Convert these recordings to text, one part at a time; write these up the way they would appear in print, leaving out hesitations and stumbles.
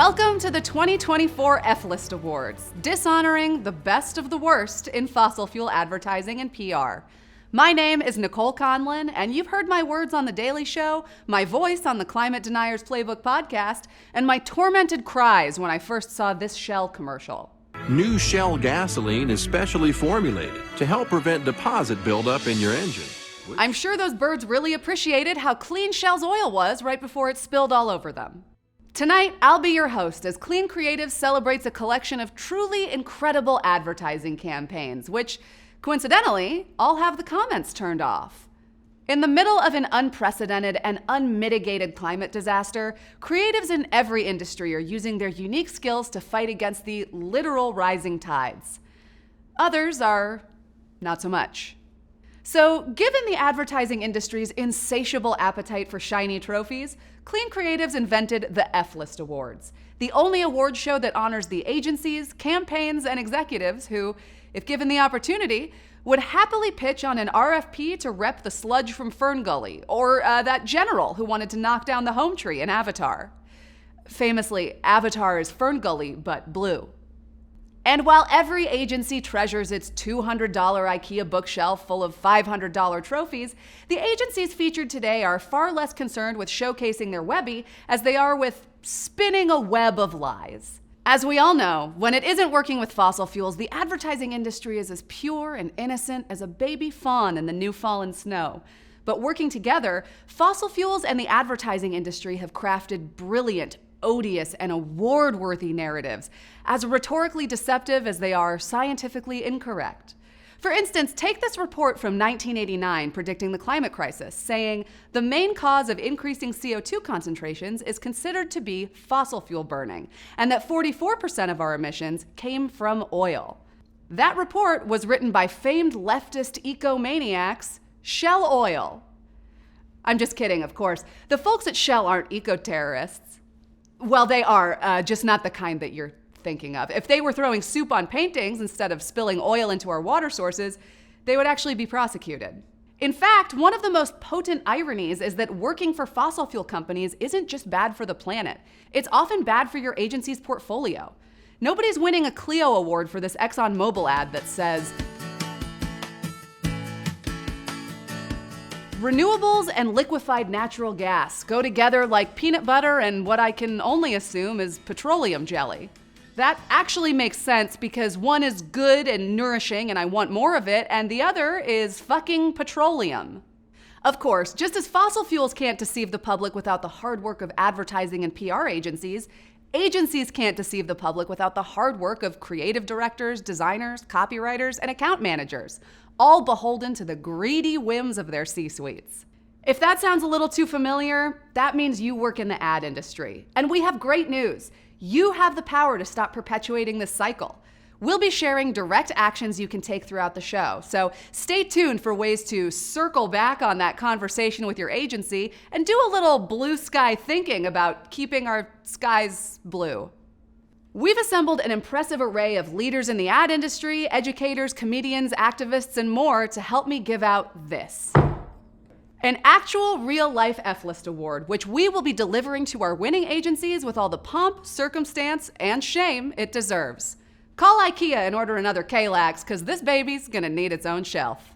Welcome to the 2024 F-List Awards, dishonoring the best of the worst in fossil fuel advertising and PR. My name is Nicole Conlon, and you've heard my words on The Daily Show, my voice on the Climate Deniers Playbook podcast, and my tormented cries when I first saw this Shell commercial. New Shell gasoline is specially formulated to help prevent deposit buildup in your engine. I'm sure those birds really appreciated how clean Shell's oil was right before it spilled all over them. Tonight, I'll be your host as Clean Creative celebrates a collection of truly incredible advertising campaigns, which, coincidentally, all have the comments turned off. In the middle of an unprecedented and unmitigated climate disaster, creatives in every industry are using their unique skills to fight against the literal rising tides. Others are not so much. So, given the advertising industry's insatiable appetite for shiny trophies, Clean Creatives invented the F-List Awards, the only award show that honors the agencies, campaigns, and executives who, if given the opportunity, would happily pitch on an RFP to rep the sludge from Fern Gully, or that general who wanted to knock down the home tree in Avatar. Famously, Avatar is Fern Gully, but blue. And while every agency treasures its $200 IKEA bookshelf full of $500 trophies, the agencies featured today are far less concerned with showcasing their Webby as they are with spinning a web of lies. As we all know, when it isn't working with fossil fuels, the advertising industry is as pure and innocent as a baby fawn in the new fallen snow. But working together, fossil fuels and the advertising industry have crafted brilliant, odious, and award-worthy narratives, as rhetorically deceptive as they are scientifically incorrect. For instance, take this report from 1989 predicting the climate crisis, saying the main cause of increasing CO2 concentrations is considered to be fossil fuel burning, and that 44% of our emissions came from oil. That report was written by famed leftist eco-maniacs, Shell Oil. I'm just kidding, of course. The folks at Shell aren't eco-terrorists. Well, they are, just not the kind that you're thinking of. If they were throwing soup on paintings instead of spilling oil into our water sources, they would actually be prosecuted. In fact, one of the most potent ironies is that working for fossil fuel companies isn't just bad for the planet. It's often bad for your agency's portfolio. Nobody's winning a Clio award for this ExxonMobil ad that says, "Renewables and liquefied natural gas go together like peanut butter and what I can only assume is petroleum jelly." That actually makes sense because one is good and nourishing and I want more of it, and the other is fucking petroleum. Of course, just as fossil fuels can't deceive the public without the hard work of advertising and PR agencies, agencies can't deceive the public without the hard work of creative directors, designers, copywriters, and account managers, all beholden to the greedy whims of their C-suites. If that sounds a little too familiar, that means you work in the ad industry. And we have great news. You have the power to stop perpetuating this cycle. We'll be sharing direct actions you can take throughout the show, so stay tuned for ways to circle back on that conversation with your agency and do a little blue sky thinking about keeping our skies blue. We've assembled an impressive array of leaders in the ad industry, educators, comedians, activists, and more to help me give out this. An actual real-life F-List Award, which we will be delivering to our winning agencies with all the pomp, circumstance, and shame it deserves. Call IKEA and order another K-Lax, because this baby's gonna need its own shelf.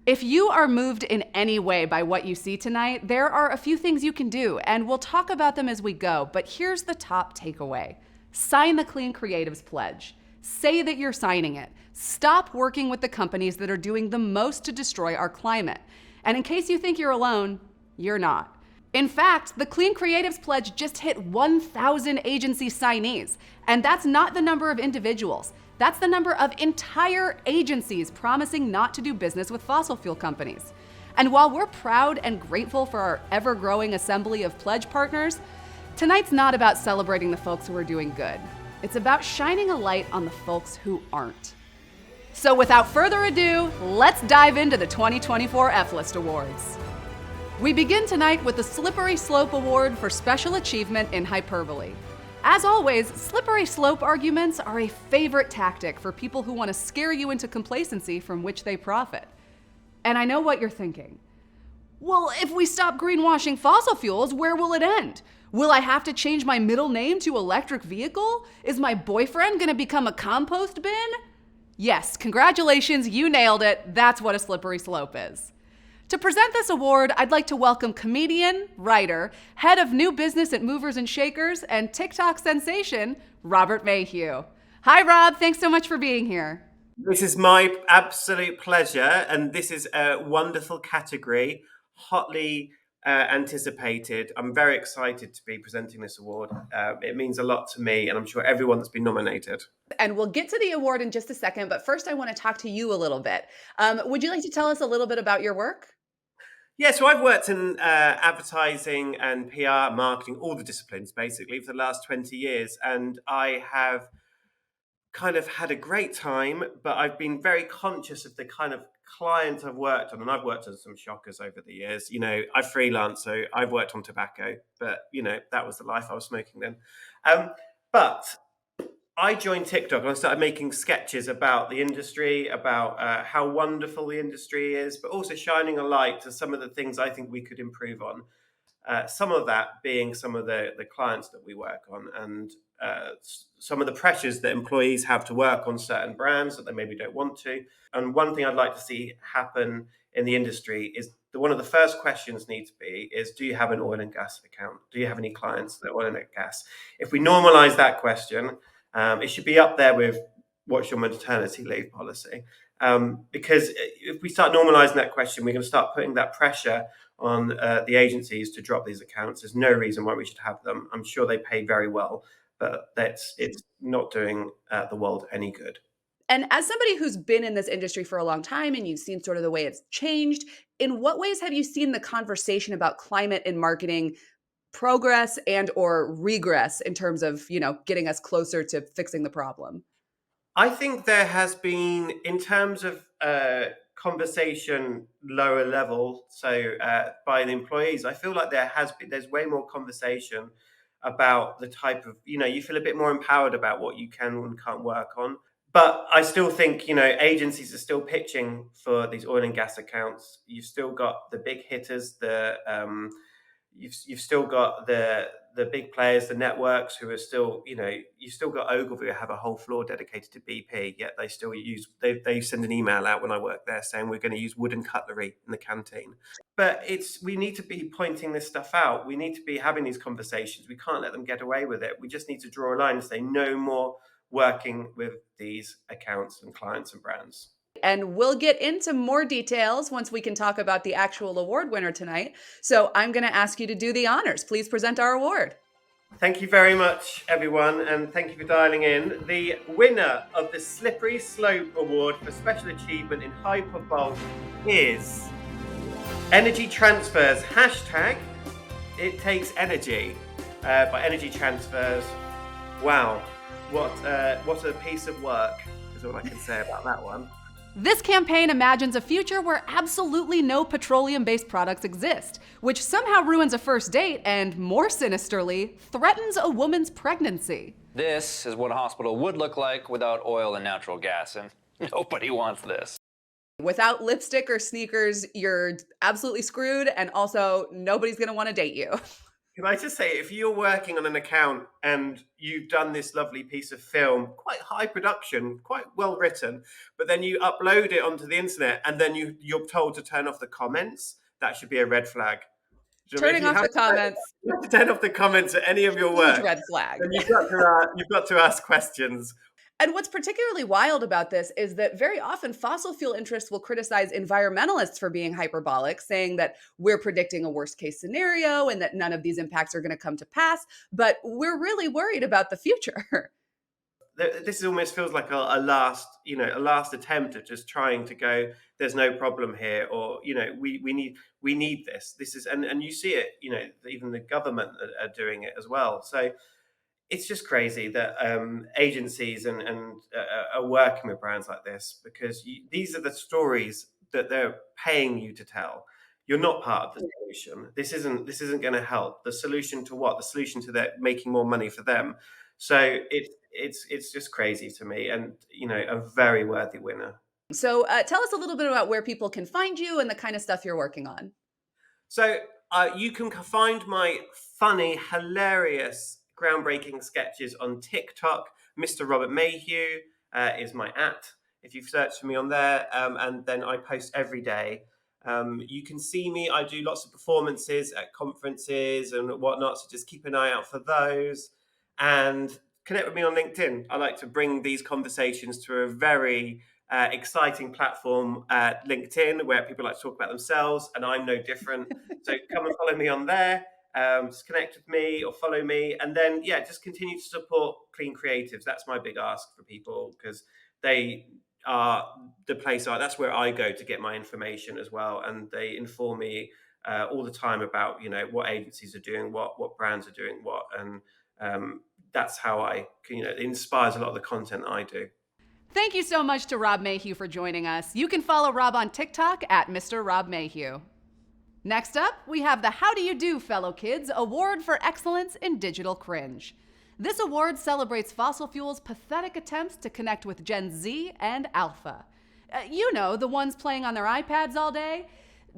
If you are moved in any way by what you see tonight, there are a few things you can do, and we'll talk about them as we go, but here's the top takeaway. Sign the Clean Creatives Pledge. Say that you're signing it. Stop working with the companies that are doing the most to destroy our climate. And in case you think you're alone, you're not. In fact, the Clean Creatives Pledge just hit 1,000 agency signees. And that's not the number of individuals. That's the number of entire agencies promising not to do business with fossil fuel companies. And while we're proud and grateful for our ever-growing assembly of pledge partners, tonight's not about celebrating the folks who are doing good. It's about shining a light on the folks who aren't. So without further ado, let's dive into the 2024 F-List Awards. We begin tonight with the Slippery Slope Award for Special Achievement in Hyperbole. As always, slippery slope arguments are a favorite tactic for people who want to scare you into complacency from which they profit. And I know what you're thinking. Well, if we stop greenwashing fossil fuels, where will it end? Will I have to change my middle name to electric vehicle? Is my boyfriend gonna become a compost bin? Yes, congratulations, you nailed it. That's what a slippery slope is. To present this award, I'd like to welcome comedian, writer, head of new business at Movers and Shakers, and TikTok sensation, Robert Mayhew. Hi, Rob. Thanks so much for being here. This is my absolute pleasure, and this is a wonderful category, hotly anticipated. I'm very excited to be presenting this award. It means a lot to me, and I'm sure everyone that's been nominated. And we'll get to the award in just a second, but first I want to talk to you a little bit. Would you like to tell us a little bit about your work? Yeah, so I've worked in advertising and PR, marketing, all the disciplines basically for the last 20 years, and I have kind of had a great time, but I've been very conscious of the kind of clients I've worked on, and I've worked on some shockers over the years. I freelance, so I've worked on tobacco, but that was the life I was smoking then. But I joined TikTok and I started making sketches about the industry, about how wonderful the industry is, but also shining a light to some of the things I think we could improve on. Some of that being some of the clients that we work on, and some of the pressures that employees have to work on certain brands that they maybe don't want to. And one thing I'd like to see happen in the industry is one of the first questions need to be is, do you have an oil and gas account? Do you have any clients that are oil and gas? If we normalize that question, it should be up there with what's your maternity leave policy? Because if we start normalizing that question, we're going to start putting that pressure on the agencies to drop these accounts. There's no reason why we should have them. I'm sure they pay very well, but it's not doing the world any good. And as somebody who's been in this industry for a long time and you've seen sort of the way it's changed, in what ways have you seen the conversation about climate in marketing progress and or regress in terms of, getting us closer to fixing the problem? I think there has been, in terms of conversation lower level, so by the employees, I feel like there's way more conversation about the type of, you feel a bit more empowered about what you can and can't work on. But I still think, agencies are still pitching for these oil and gas accounts. You've still got the big hitters, you've still got the big players, the networks who are still, you've still got Ogilvy who have a whole floor dedicated to BP, yet they still they send an email out when I work there saying we're going to use wooden cutlery in the canteen. But we need to be pointing this stuff out. We need to be having these conversations. We can't let them get away with it. We just need to draw a line and say no more working with these accounts and clients and brands. And we'll get into more details once we can talk about the actual award winner tonight. So I'm going to ask you to do the honors. Please present our award. Thank you very much, everyone, and thank you for dialing in. The winner of the Slippery Slope Award for Special Achievement in Hyperbole is Energy Transfers. Hashtag it takes energy by Energy Transfers. Wow, what a piece of work is all I can say about that one. This campaign imagines a future where absolutely no petroleum-based products exist, which somehow ruins a first date and, more sinisterly, threatens a woman's pregnancy. This is what a hospital would look like without oil and natural gas, and nobody wants this. Without lipstick or sneakers, you're absolutely screwed, and also nobody's gonna want to date you. Can I just say, if you're working on an account and you've done this lovely piece of film, quite high production, quite well written, but then you upload it onto the internet and then you're told to turn off the comments, that should be a red flag. Turning off the comments. You have to turn off the comments at any of your work. Huge red flag. And you've got to ask questions. And what's particularly wild about this is that very often fossil fuel interests will criticize environmentalists for being hyperbolic, saying that we're predicting a worst case scenario and that none of these impacts are going to come to pass. But we're really worried about the future. This almost feels like a last attempt at just trying to go, there's no problem here, or we need this. This is and you see it, even the government are doing it as well. So it's just crazy that agencies and are working with brands like this, because these are the stories that they're paying you to tell. You're not part of the solution. This isn't going to help. The solution to what? The solution to that making more money for them. So it's just crazy to me, and a very worthy winner. So tell us a little bit about where people can find you and the kind of stuff you're working on. So You can find my funny, hilarious, groundbreaking sketches on TikTok. Mr. Robert Mayhew is my @. If you've searched for me on there, and then I post every day. You can see me. I do lots of performances at conferences and whatnot, so just keep an eye out for those. And connect with me on LinkedIn. I like to bring these conversations to a very exciting platform, LinkedIn, where people like to talk about themselves, and I'm no different. So come and follow me on there. Just connect with me or follow me, and then just continue to support clean creatives. That's my big ask for people, because they are the place. That's where I go to get my information as well, and they inform me all the time about what agencies are doing what brands are doing what, and that's how I it inspires a lot of the content I do. Thank you so much to Rob Mayhew for joining us. You can follow Rob on TikTok at Mr. Rob Mayhew. Next up, we have the How Do You Do, Fellow Kids Award for Excellence in Digital Cringe. This award celebrates fossil fuel's pathetic attempts to connect with Gen Z and Alpha. The ones playing on their iPads all day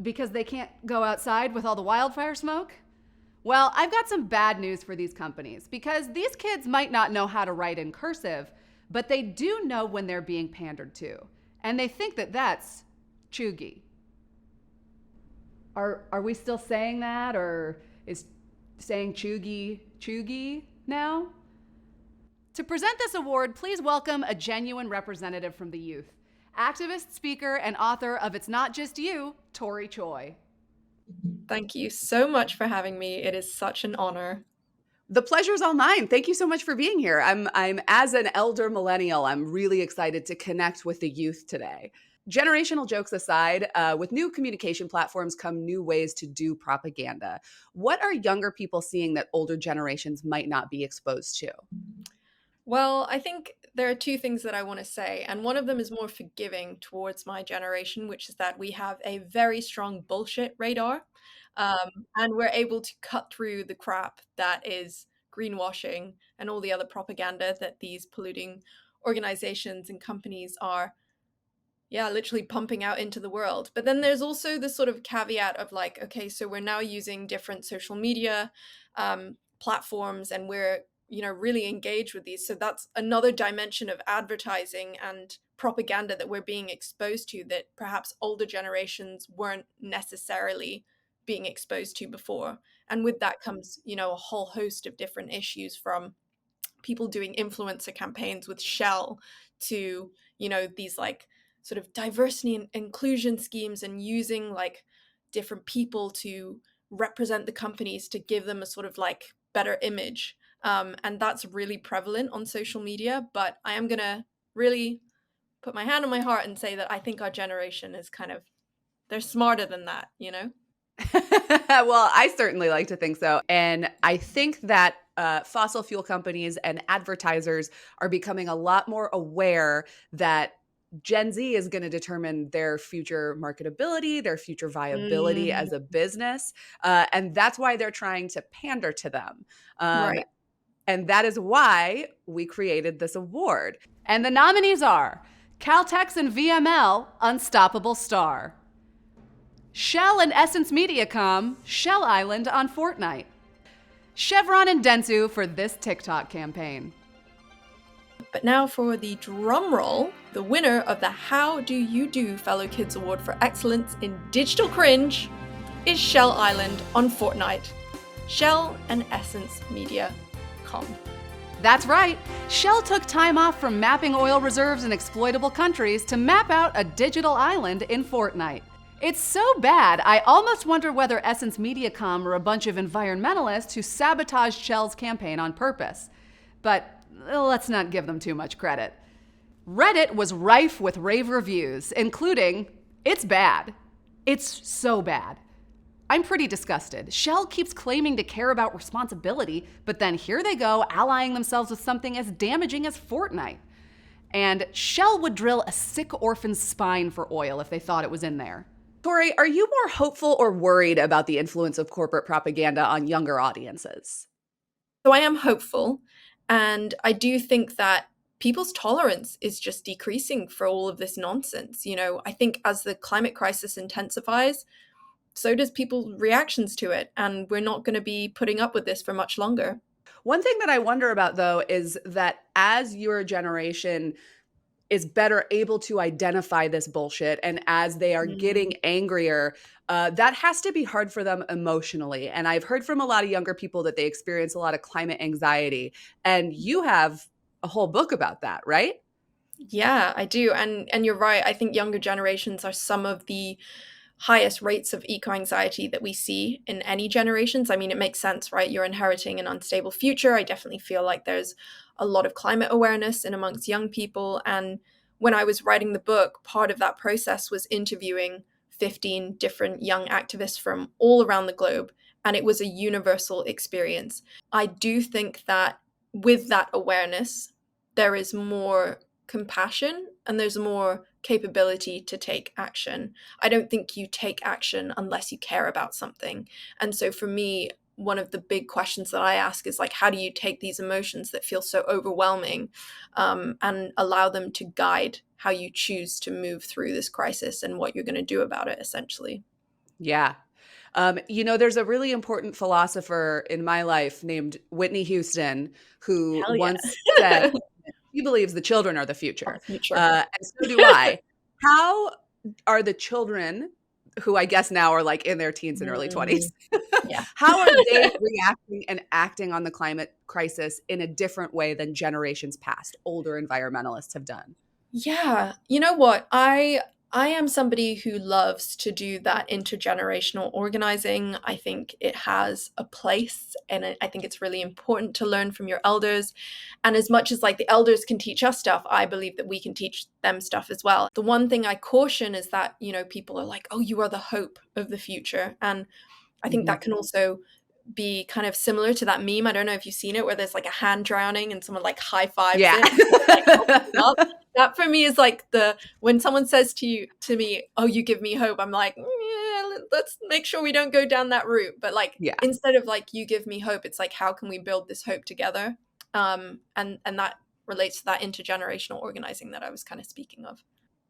because they can't go outside with all the wildfire smoke. Well, I've got some bad news for these companies, because these kids might not know how to write in cursive, but they do know when they're being pandered to, and they think that that's chuggy. Are we still saying that, or is saying chuggy now? To present this award, please welcome a genuine representative from the youth, activist, speaker, and author of It's Not Just You, Tori Choi. Thank you so much for having me. It is such an honor. The pleasure's all mine. Thank you so much for being here. I'm as an elder millennial, I'm really excited to connect with the youth today. Generational jokes aside, with new communication platforms come new ways to do propaganda. What are younger people seeing that older generations might not be exposed to? Well, I think there are two things that I want to say, and one of them is more forgiving towards my generation, which is that we have a very strong bullshit radar, and we're able to cut through the crap that is greenwashing and all the other propaganda that these polluting organizations and companies are literally pumping out into the world. But then there's also this sort of caveat of like, okay, so we're now using different social media platforms, and we're really engaged with these. So that's another dimension of advertising and propaganda that we're being exposed to that perhaps older generations weren't necessarily being exposed to before. And with that comes, a whole host of different issues, from people doing influencer campaigns with Shell to, these like sort of diversity and inclusion schemes, and using like different people to represent the companies to give them a sort of like better image. And that's really prevalent on social media. But I am going to really put my hand on my heart and say that I think our generation is they're smarter than that, Well, I certainly like to think so. And I think that fossil fuel companies and advertisers are becoming a lot more aware that Gen Z is going to determine their future marketability, their future viability as a business. And that's why they're trying to pander to them. Right. And that is why we created this award. And the nominees are Caltex and VML, Unstoppable Star. Shell and Essence Mediacom, Shell Island on Fortnite. Chevron and Dentsu for this TikTok campaign. But now for the drum roll, the winner of the How Do You Do Fellow Kids Award for Excellence in Digital Cringe is Shell Island on Fortnite. Shell and Essence Mediacom. That's right. Shell took time off from mapping oil reserves in exploitable countries to map out a digital island in Fortnite. It's so bad, I almost wonder whether Essence Mediacom are a bunch of environmentalists who sabotaged Shell's campaign on purpose. But let's not give them too much credit. Reddit was rife with rave reviews, including, "It's bad. It's so bad. I'm pretty disgusted. Shell keeps claiming to care about responsibility, but then here they go allying themselves with something as damaging as Fortnite. And Shell would drill a sick orphan's spine for oil if they thought it was in there." Tori, are you more hopeful or worried about the influence of corporate propaganda on younger audiences? So I am hopeful, and I do think that people's tolerance is just decreasing for all of this nonsense. I think as the climate crisis intensifies, so does people's reactions to it. And we're not going to be putting up with this for much longer. One thing that I wonder about, though, is that as your generation is better able to identify this bullshit, and as they are getting angrier, that has to be hard for them emotionally. And I've heard from a lot of younger people that they experience a lot of climate anxiety. And you have a whole book about that, right? Yeah, I do. And you're right. I think younger generations are some of the highest rates of eco-anxiety that we see in any generations. I mean, it makes sense, right? You're inheriting an unstable future. I definitely feel like there's a lot of climate awareness in amongst young people. And when I was writing the book, part of that process was interviewing 15 different young activists from all around the globe. And it was a universal experience. I do think that with that awareness, there is more compassion and there's more capability to take action. I don't think you take action unless you care about something. And so for me, one of the big questions that I ask is like, how do you take these emotions that feel so overwhelming and allow them to guide how you choose to move through this crisis and what you're going to do about it, essentially? Yeah. There's a really important philosopher in my life named Whitney Houston who Hell yeah. once said, he believes the children are the Our future. future. And so do I. How are the children, who I guess now are like in their teens and early 20s, Yeah. how are they reacting and acting on the climate crisis in a different way than generations past, older environmentalists have done? Yeah, you know what? I am somebody who loves to do that intergenerational organizing. I think it has a place, and I think it's really important to learn from your elders. And as much as like the elders can teach us stuff, I believe that we can teach them stuff as well. The one thing I caution is that, people are like, "Oh, you are the hope of the future." And I think Mhm. that can also be kind of similar to that meme. I don't know if you've seen it, where there's like a hand drowning and someone like high fives Yeah. it, like helps them up. That for me is like when someone says to me, "Oh, you give me hope," I'm like, yeah, let's make sure we don't go down that route. But like Yeah. instead of like you give me hope, it's like how can we build this hope together? And that relates to that intergenerational organizing that I was kind of speaking of.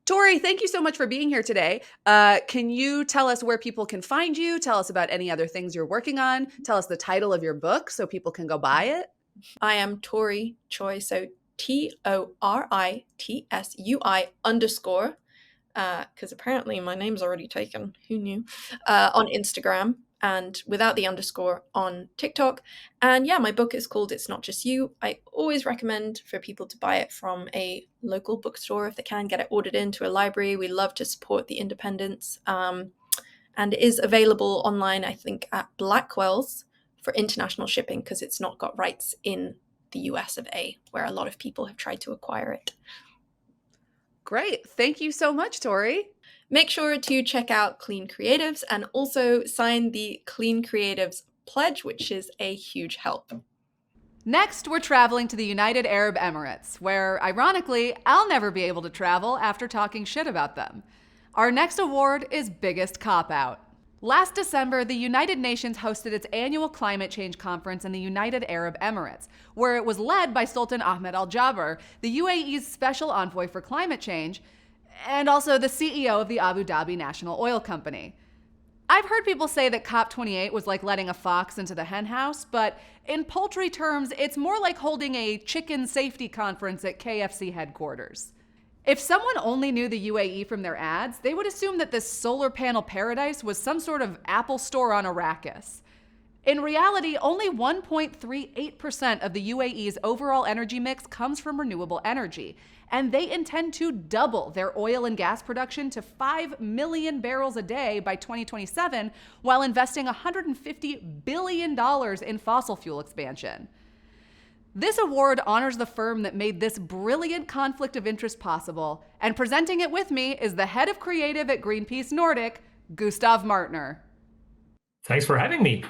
Tori, thank you so much for being here today. Can you tell us where people can find you? Tell us about any other things you're working on. Tell us the title of your book so people can go buy it. I am Tori Choi, so TORITSUI_, because apparently my name's already taken. Who knew? On Instagram and without the underscore on TikTok. And yeah, my book is called It's Not Just You. I always recommend for people to buy it from a local bookstore if they can, get it ordered into a library. We love to support the independents. And it is available online, I think, at Blackwell's for international shipping because it's not got rights in the US of A, where a lot of people have tried to acquire it. Great. Thank you so much, Tori. Make sure to check out Clean Creatives and also sign the Clean Creatives Pledge, which is a huge help. Next, we're traveling to the United Arab Emirates, where, ironically, I'll never be able to travel after talking shit about them. Our next award is Biggest Cop Out. Last December, the United Nations hosted its annual climate change conference in the United Arab Emirates, where it was led by Sultan Ahmed Al Jaber, the UAE's special envoy for climate change, and also the CEO of the Abu Dhabi National Oil Company. I've heard people say that COP28 was like letting a fox into the henhouse, but in poultry terms, it's more like holding a chicken safety conference at KFC headquarters. If someone only knew the UAE from their ads, they would assume that this solar panel paradise was some sort of Apple store on Arrakis. In reality, only 1.38% of the UAE's overall energy mix comes from renewable energy, and they intend to double their oil and gas production to 5 million barrels a day by 2027 while investing $150 billion in fossil fuel expansion. This award honors the firm that made this brilliant conflict of interest possible, and presenting it with me is the head of creative at Greenpeace Nordic, Gustav Martner. Thanks for having me.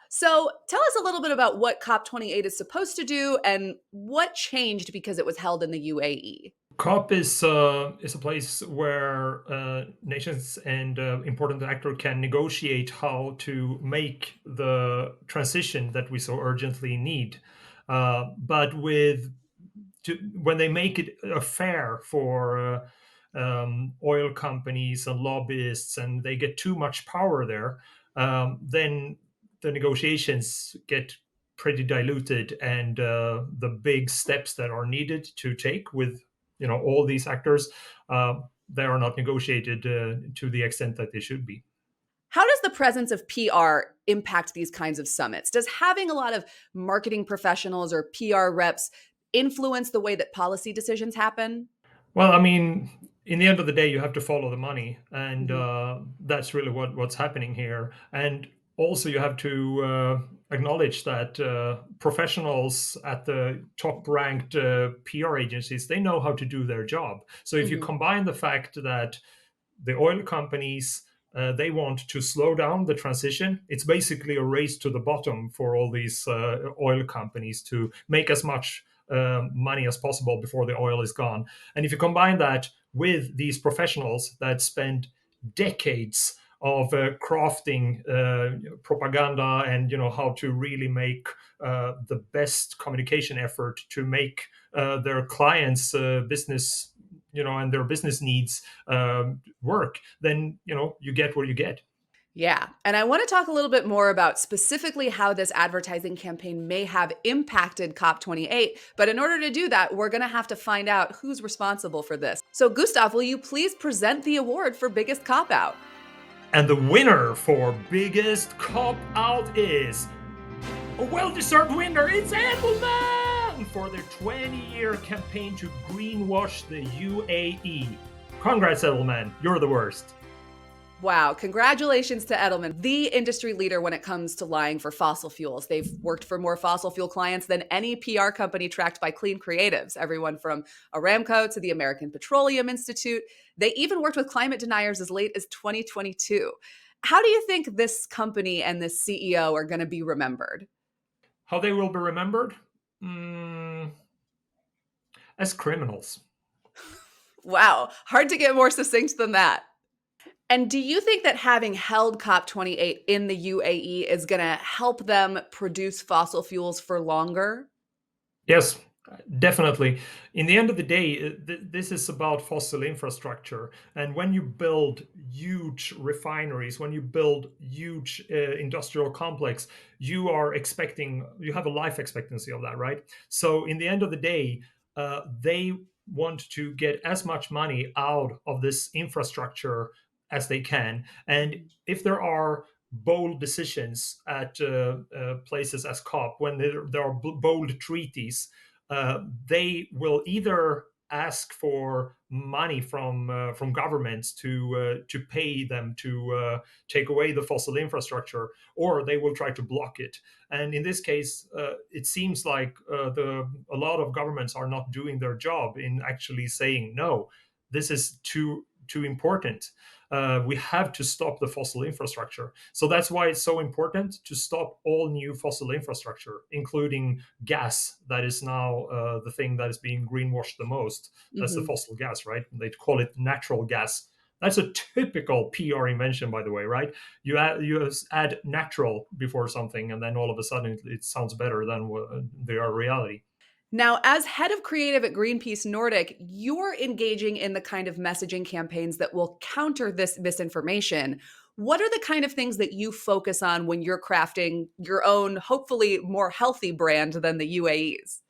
So tell us a little bit about what COP28 is supposed to do and what changed because it was held in the UAE. COP is a place where nations and important actors can negotiate how to make the transition that we so urgently need. But when they make it fair for oil companies and lobbyists, and they get too much power there, then the negotiations get pretty diluted, and the big steps that are needed to take with all these actors, they are not negotiated to the extent that they should be. How does the presence of PR impact these kinds of summits? Does having a lot of marketing professionals or PR reps influence the way that policy decisions happen? Well, I mean, in the end of the day, you have to follow the money, and Mhm. that's really what's happening here. And also, you have to acknowledge that professionals at the top-ranked PR agencies, they know how to do their job. So if you Mhm. combine the fact that the oil companies, they want to slow down the transition. It's basically a race to the bottom for all these oil companies to make as much money as possible before the oil is gone. And if you combine that with these professionals that spend decades of crafting propaganda, and how to really make the best communication effort to make their clients' business, and their business needs work, then you get what you get. Yeah. And I want to talk a little bit more about specifically how this advertising campaign may have impacted COP28. But in order to do that, we're going to have to find out who's responsible for this. So, Gustav, will you please present the award for biggest cop out? And the winner for biggest cop out is a well-deserved winner. It's Edelman for their 20-year campaign to greenwash the UAE. Congrats, Edelman. You're the worst. Wow. Congratulations to Edelman, the industry leader when it comes to lying for fossil fuels. They've worked for more fossil fuel clients than any PR company tracked by Clean Creatives, everyone from Aramco to the American Petroleum Institute. They even worked with climate deniers as late as 2022. How do you think this company and this CEO are going to be remembered? How they will be remembered? Mm, as criminals. Wow. Hard to get more succinct than that. And do you think that having held COP28 in the UAE is going to help them produce fossil fuels for longer? Yes, definitely. In the end of the day, this is about fossil infrastructure. And when you build huge refineries, when you build huge industrial complex, you have a life expectancy of that, right? So in the end of the day, they want to get as much money out of this infrastructure as they can. And if there are bold decisions at places as COP, when there are bold treaties, they will either ask for money from governments to pay them to take away the fossil infrastructure, or they will try to block it. And in this case, it seems like a lot of governments are not doing their job in actually saying no. This is too important. We have to stop the fossil infrastructure. So that's why it's so important to stop all new fossil infrastructure, including gas. That is now the thing that is being greenwashed the most. That's the Mhm. fossil gas, right? They call it natural gas. That's a typical PR invention, by the way, right? You add natural before something, and then all of a sudden it sounds better than the reality. Now, as head of creative at Greenpeace Nordic, you're engaging in the kind of messaging campaigns that will counter this misinformation. What are the kind of things that you focus on when you're crafting your own, hopefully more healthy brand than the UAE's?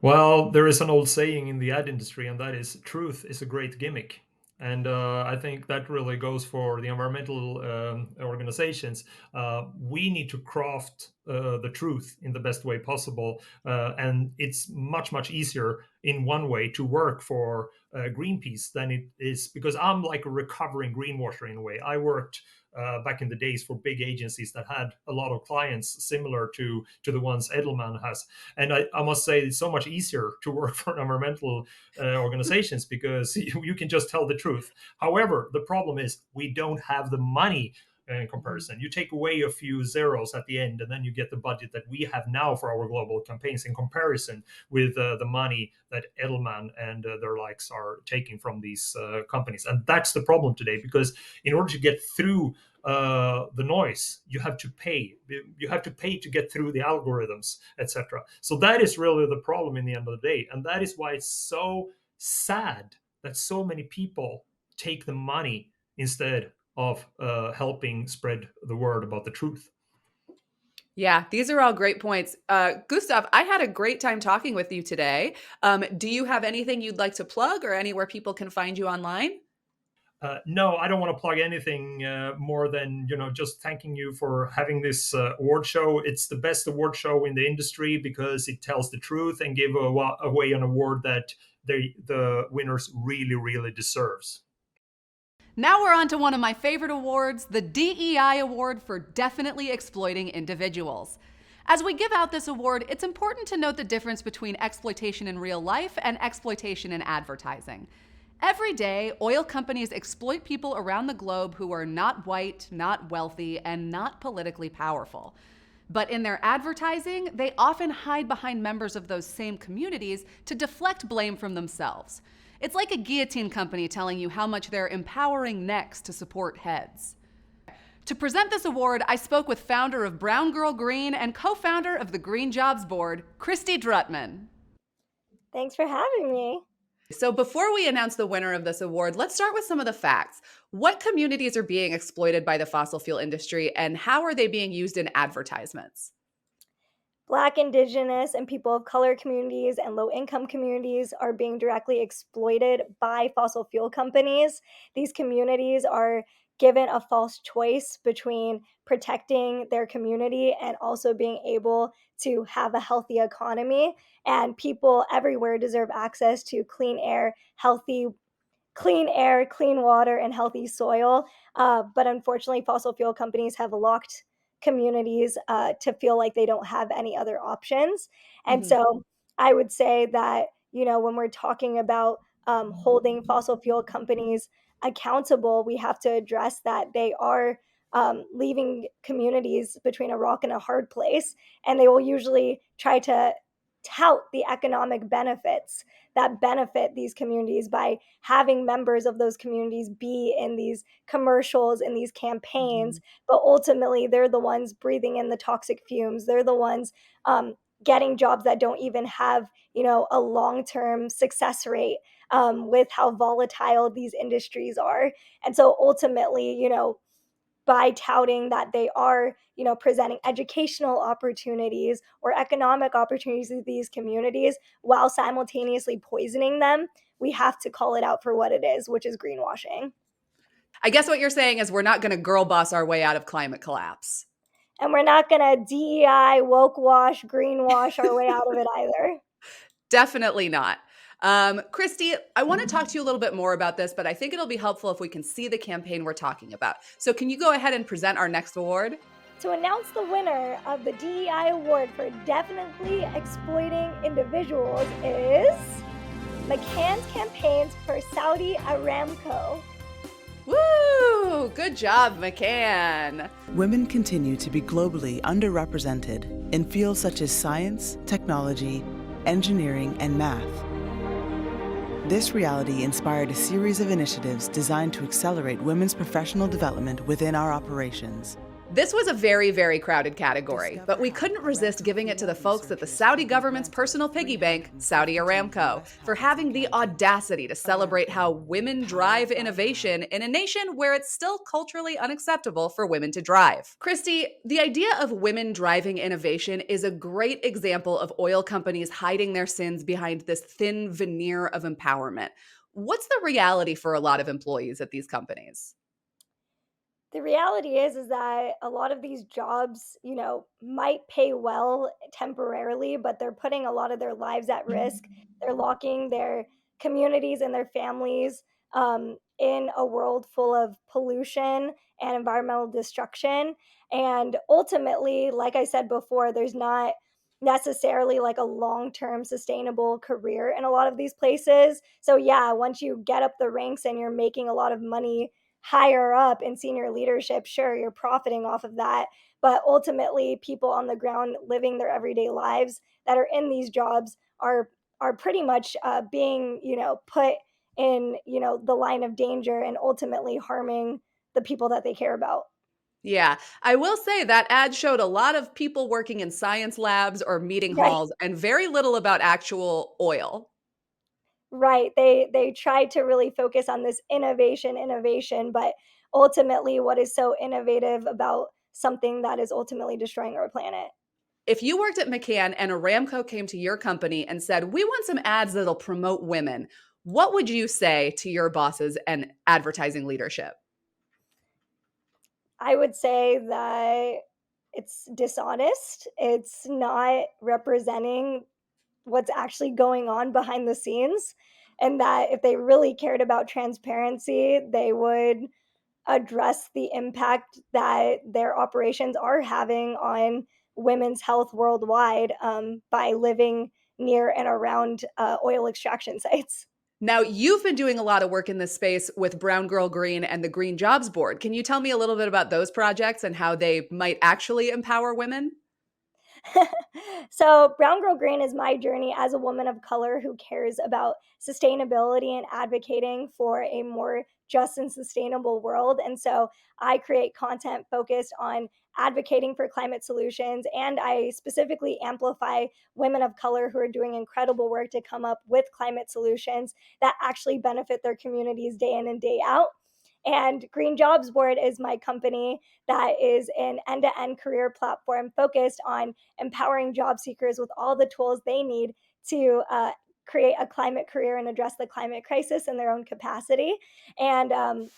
Well, there is an old saying in the ad industry, and that is truth is a great gimmick. And I think that really goes for the environmental organizations. We need to craft the truth in the best way possible. And it's much, much easier in one way to work for Greenpeace than it is, because I'm like a recovering greenwasher in a way. I worked back in the days for big agencies that had a lot of clients similar to the ones Edelman has. And I must say, it's so much easier to work for environmental organizations because you can just tell the truth. However, the problem is we don't have the money in Mhm. comparison. You take away a few zeros at the end, and then you get the budget that we have now for our global campaigns in comparison with the money that Edelman and their likes are taking from these companies. And that's the problem today, because in order to get through the noise, you have to pay. You have to pay to get through the algorithms, etc. So that is really the problem in the end of the day, and that is why it's so sad that so many people take the money instead of helping spread the word about the truth. Yeah, these are all great points. Gustav, I had a great time talking with you today. Do you have anything you'd like to plug or anywhere people can find you online? No, I don't want to plug anything more than just thanking you for having this award show. It's the best award show in the industry because it tells the truth and give away an award that the winners really, really deserves. Now we're on to one of my favorite awards, the DEI Award for Definitely Exploiting Individuals. As we give out this award, it's important to note the difference between exploitation in real life and exploitation in advertising. Every day, oil companies exploit people around the globe who are not white, not wealthy, and not politically powerful. But in their advertising, they often hide behind members of those same communities to deflect blame from themselves. It's like a guillotine company telling you how much they're empowering necks to support heads. To present this award, I spoke with founder of Brown Girl Green and co-founder of the Green Jobs Board, Christy Drutman. Thanks for having me. So before we announce the winner of this award, let's start with some of the facts. What communities are being exploited by the fossil fuel industry, and how are they being used in advertisements? Black, Indigenous, and people of color communities and low income communities are being directly exploited by fossil fuel companies. These communities are given a false choice between protecting their community and also being able to have a healthy economy. And people everywhere deserve access to clean air, clean water, and healthy soil. But unfortunately, fossil fuel companies have locked communities to feel like they don't have any other options. And Mhm. so I would say that, when we're talking about holding fossil fuel companies accountable, we have to address that they are leaving communities between a rock and a hard place. And they will usually try to tout the economic benefits that benefit these communities by having members of those communities be in these commercials, in these campaigns, but ultimately they're the ones breathing in the toxic fumes. They're the ones getting jobs that don't even have, a long-term success rate with how volatile these industries are. And so ultimately, by touting that they are, presenting educational opportunities or economic opportunities to these communities while simultaneously poisoning them, we have to call it out for what it is, which is greenwashing. I guess what you're saying is we're not going to girl boss our way out of climate collapse. And we're not going to DEI, woke wash, greenwash our way out of it either. Definitely not. Christy, I want to talk to you a little bit more about this, but I think it'll be helpful if we can see the campaign we're talking about. So can you go ahead and present our next award? To announce the winner of the DEI Award for Definitely Exploiting Individuals is McCann's Campaigns for Saudi Aramco. Woo! Good job, McCann. Women continue to be globally underrepresented in fields such as science, technology, engineering, and math. This reality inspired a series of initiatives designed to accelerate women's professional development within our operations. This was a very, very crowded category, but we couldn't resist giving it to the folks at the Saudi government's personal piggy bank, Saudi Aramco, for having the audacity to celebrate how women drive innovation in a nation where it's still culturally unacceptable for women to drive. Christy, the idea of women driving innovation is a great example of oil companies hiding their sins behind this thin veneer of empowerment. What's the reality for a lot of employees at these companies? The reality is that a lot of these jobs, might pay well temporarily, but they're putting a lot of their lives at risk. They're locking their communities and their families in a world full of pollution and environmental destruction. And ultimately, like I said before, there's not necessarily like a long-term sustainable career in a lot of these places. So yeah, once you get up the ranks and you're making a lot of money higher up in senior leadership, sure, you're profiting off of that. But ultimately, people on the ground living their everyday lives that are in these jobs are pretty much being, put in, the line of danger and ultimately harming the people that they care about. Yeah, I will say that ad showed a lot of people working in science labs or meeting Right. halls and very little about actual oil. Right. They try to really focus on this innovation, but ultimately what is so innovative about something that is ultimately destroying our planet? If you worked at McCann and Aramco came to your company and said, "We want some ads that'll promote women," what would you say to your bosses and advertising leadership? I would say that it's dishonest. It's not representing what's actually going on behind the scenes. And that if they really cared about transparency, they would address the impact that their operations are having on women's health worldwide by living near and around oil extraction sites. Now, you've been doing a lot of work in this space with Brown Girl Green and the Green Jobs Board. Can you tell me a little bit about those projects and how they might actually empower women? So, Brown Girl Green is my journey as a woman of color who cares about sustainability and advocating for a more just and sustainable world. And so, I create content focused on advocating for climate solutions. And I specifically amplify women of color who are doing incredible work to come up with climate solutions that actually benefit their communities day in and day out. And Green Jobs Board is my company that is an end to end career platform focused on empowering job seekers with all the tools they need to create a climate career and address the climate crisis in their own capacity. And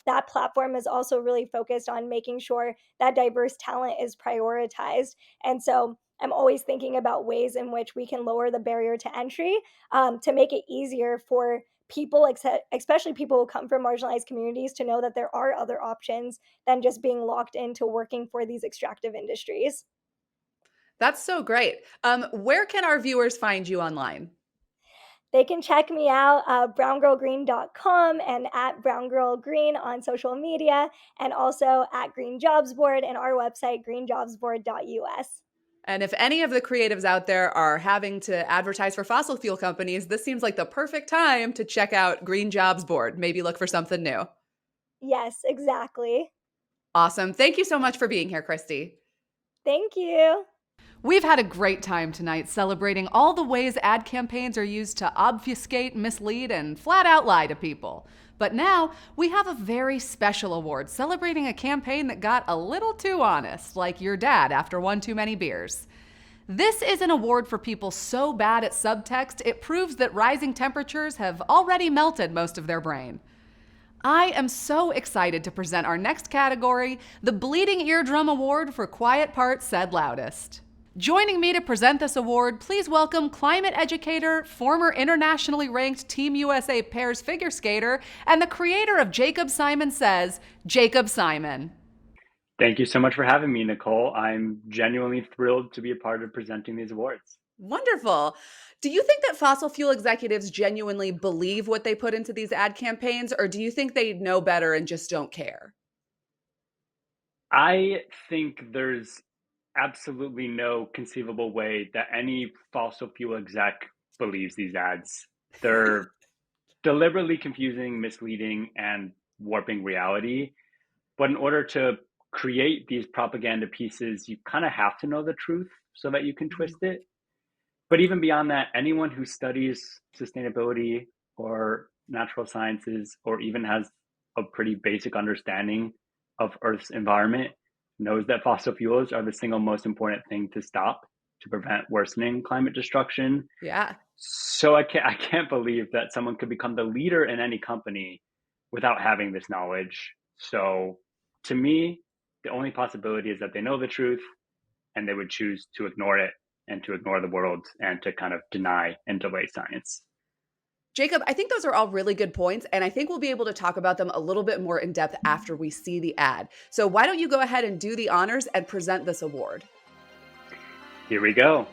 that platform is also really focused on making sure that diverse talent is prioritized. And so I'm always thinking about ways in which we can lower the barrier to entry to make it easier for people, especially people who come from marginalized communities, to know that there are other options than just being locked into working for these extractive industries. That's so great. Where can our viewers find you online? They can check me out browngirlgreen.com and at browngirlgreen on social media, and also at Green Jobs Board and our website greenjobsboard.us. And if any of the creatives out there are having to advertise for fossil fuel companies, this seems like the perfect time to check out Green Jobs Board. Maybe look for something new. Yes, exactly. Awesome. Thank you so much for being here, Christy. Thank you. We've had a great time tonight celebrating all the ways ad campaigns are used to obfuscate, mislead, and flat out lie to people. But now we have a very special award celebrating a campaign that got a little too honest, like your dad after one too many beers. This is an award for people so bad at subtext, it proves that rising temperatures have already melted most of their brain. I am so excited to present our next category, the Bleeding Eardrum Award for Quiet Parts Said Loudest. Joining me to present this award, please welcome climate educator, former internationally ranked Team USA pairs figure skater, and the creator of Jacob Simon Says, Jacob Simon. Thank you so much for having me, Nicole. I'm genuinely thrilled to be a part of presenting these awards. Wonderful. Do you think that fossil fuel executives genuinely believe what they put into these ad campaigns, or do you think they know better and just don't care? I think there's absolutely no conceivable way that any fossil fuel exec believes these ads. They're deliberately confusing, misleading, and warping reality. But in order to create these propaganda pieces, you kind of have to know the truth so that you can twist it. But even beyond that, anyone who studies sustainability or natural sciences, or even has a pretty basic understanding of Earth's environment, knows that fossil fuels are the single most important thing to stop to prevent worsening climate destruction. Yeah. So I can't believe that someone could become the leader in any company without having this knowledge. So to me, the only possibility is that they know the truth and they would choose to ignore it and to ignore the world and to kind of deny and delay science. Jacob, I think those are all really good points, and I think we'll be able to talk about them a little bit more in depth after we see the ad. So why don't you go ahead and do the honors and present this award? Here we go.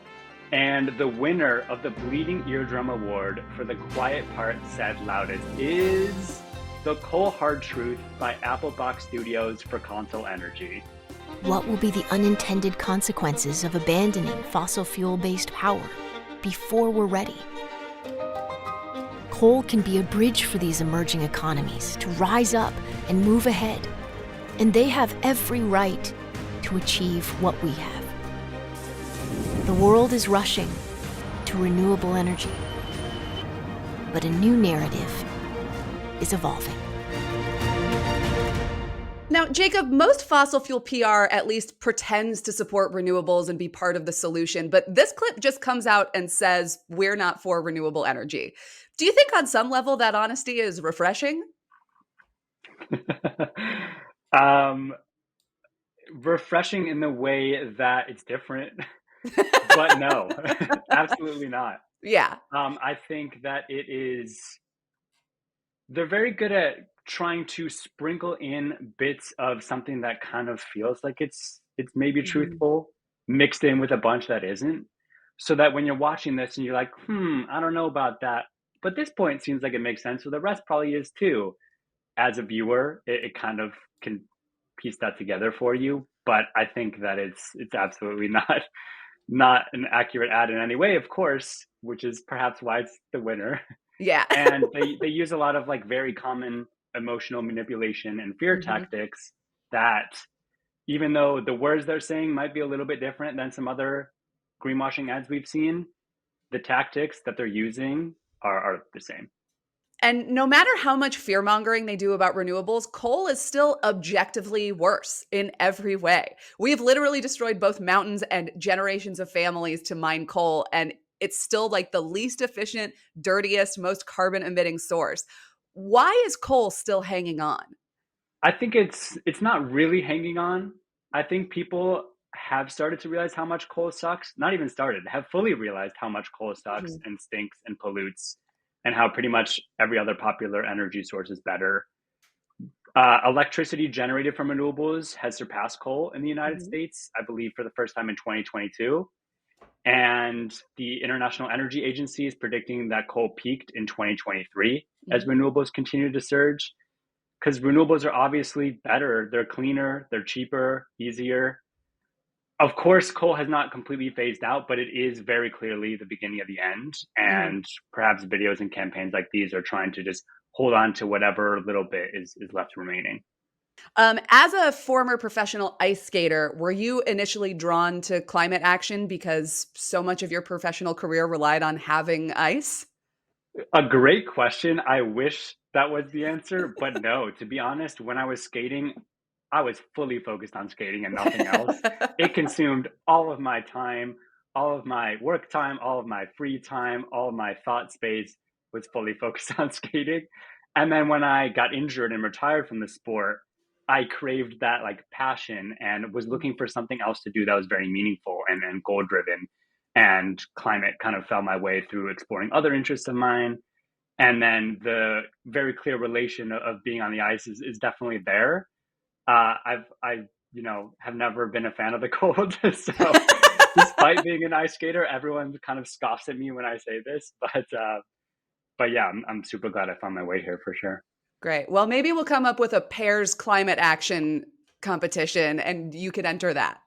And the winner of the Bleeding Eardrum Award for the Quiet Part Said Loudest is The Cold Hard Truth by Applebox Studios for Console Energy. What will be the unintended consequences of abandoning fossil fuel-based power before we're ready? Coal can be a bridge for these emerging economies to rise up and move ahead, and they have every right to achieve what we have. The world is rushing to renewable energy. But a new narrative is evolving. Now, Jacob, most fossil fuel PR at least pretends to support renewables and be part of the solution, but this clip just comes out and says, we're not for renewable energy. Do you think on some level that honesty is refreshing? Refreshing in the way that it's different, but no, absolutely not. Yeah. I think that they're very good at trying to sprinkle in bits of something that kind of feels like it's maybe Mhm. truthful, mixed in with a bunch that isn't. So that when you're watching this and you're like, I don't know about that. But this point seems like it makes sense. So the rest probably is too. As a viewer, it kind of can piece that together for you. But I think that it's absolutely not an accurate ad in any way, of course, which is perhaps why it's the winner. Yeah. And they use a lot of like very common emotional manipulation and fear Mhm. tactics that, even though the words they're saying might be a little bit different than some other greenwashing ads we've seen, the tactics that they're using are the same. And no matter how much fear mongering they do about renewables, coal is still objectively worse in every way. We've literally destroyed both mountains and generations of families to mine coal, and it's still like the least efficient, dirtiest, most carbon emitting source. Why is coal still hanging on? I think it's not really hanging on. I think people have started to realize how much coal sucks. Not even started, have fully realized how much coal sucks Mhm. and stinks and pollutes, and how pretty much every other popular energy source is better. Electricity generated from renewables has surpassed coal in the United Mhm. States, I believe, for the first time in 2022. And the International Energy Agency is predicting that coal peaked in 2023 as Mhm. renewables continue to surge. Because renewables are obviously better, they're cleaner, they're cheaper, easier. Of course, coal has not completely phased out, but it is very clearly the beginning of the end. Mhm. And perhaps videos and campaigns like these are trying to just hold on to whatever little bit is left remaining. As a former professional ice skater, were you initially drawn to climate action because so much of your professional career relied on having ice? A great question. I wish that was the answer, but no, to be honest, when I was skating, I was fully focused on skating and nothing else. It consumed all of my time, all of my work time, all of my free time, all of my thought space was fully focused on skating. And then when I got injured and retired from the sport, I craved that like passion and was looking for something else to do that was very meaningful and goal driven. And climate kind of fell my way through exploring other interests of mine. And then the very clear relation of being on the ice is definitely there. Have never been a fan of the cold. So despite being an ice skater, everyone kind of scoffs at me when I say this. But yeah, I'm super glad I found my way here for sure. Great. Well, maybe we'll come up with a pairs climate action competition and you could enter that.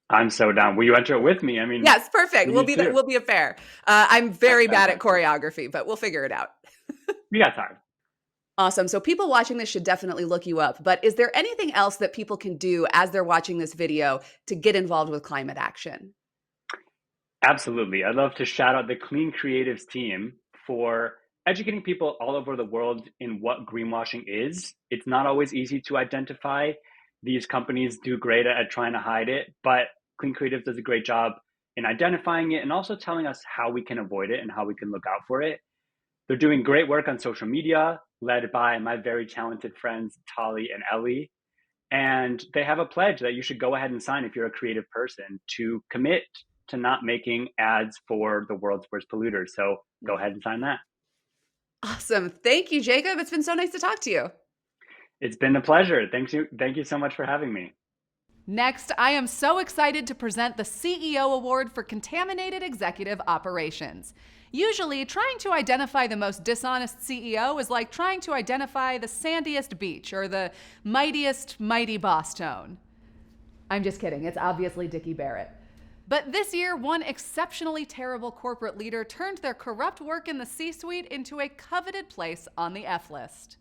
I'm so down. Will you enter it with me? I mean, Yes, perfect. we need to. We'll be a pair. I'm very bad at Fantastic. choreography, but we'll figure it out. We got time. Awesome. So people watching this should definitely look you up. But is there anything else that people can do as they're watching this video to get involved with climate action? Absolutely. I'd love to shout out the Clean Creatives team for educating people all over the world in what greenwashing is. It's not always easy to identify. These companies do great at trying to hide it, but Clean Creatives does a great job in identifying it and also telling us how we can avoid it and how we can look out for it. They're doing great work on social media, led by my very talented friends, Tali and Ellie. And they have a pledge that you should go ahead and sign if you're a creative person to commit to not making ads for the world's worst polluters. So go ahead and sign that. Awesome. Thank you, Jacob. It's been so nice to talk to you. It's been a pleasure. Thank you so much for having me. Next, I am so excited to present the CEO Award for Contaminated Executive Operations. Usually, trying to identify the most dishonest CEO is like trying to identify the sandiest beach or the mightiest mighty boss tone. I'm just kidding. It's obviously Dickie Barrett. But this year, one exceptionally terrible corporate leader turned their corrupt work in the C-suite into a coveted place on the F list.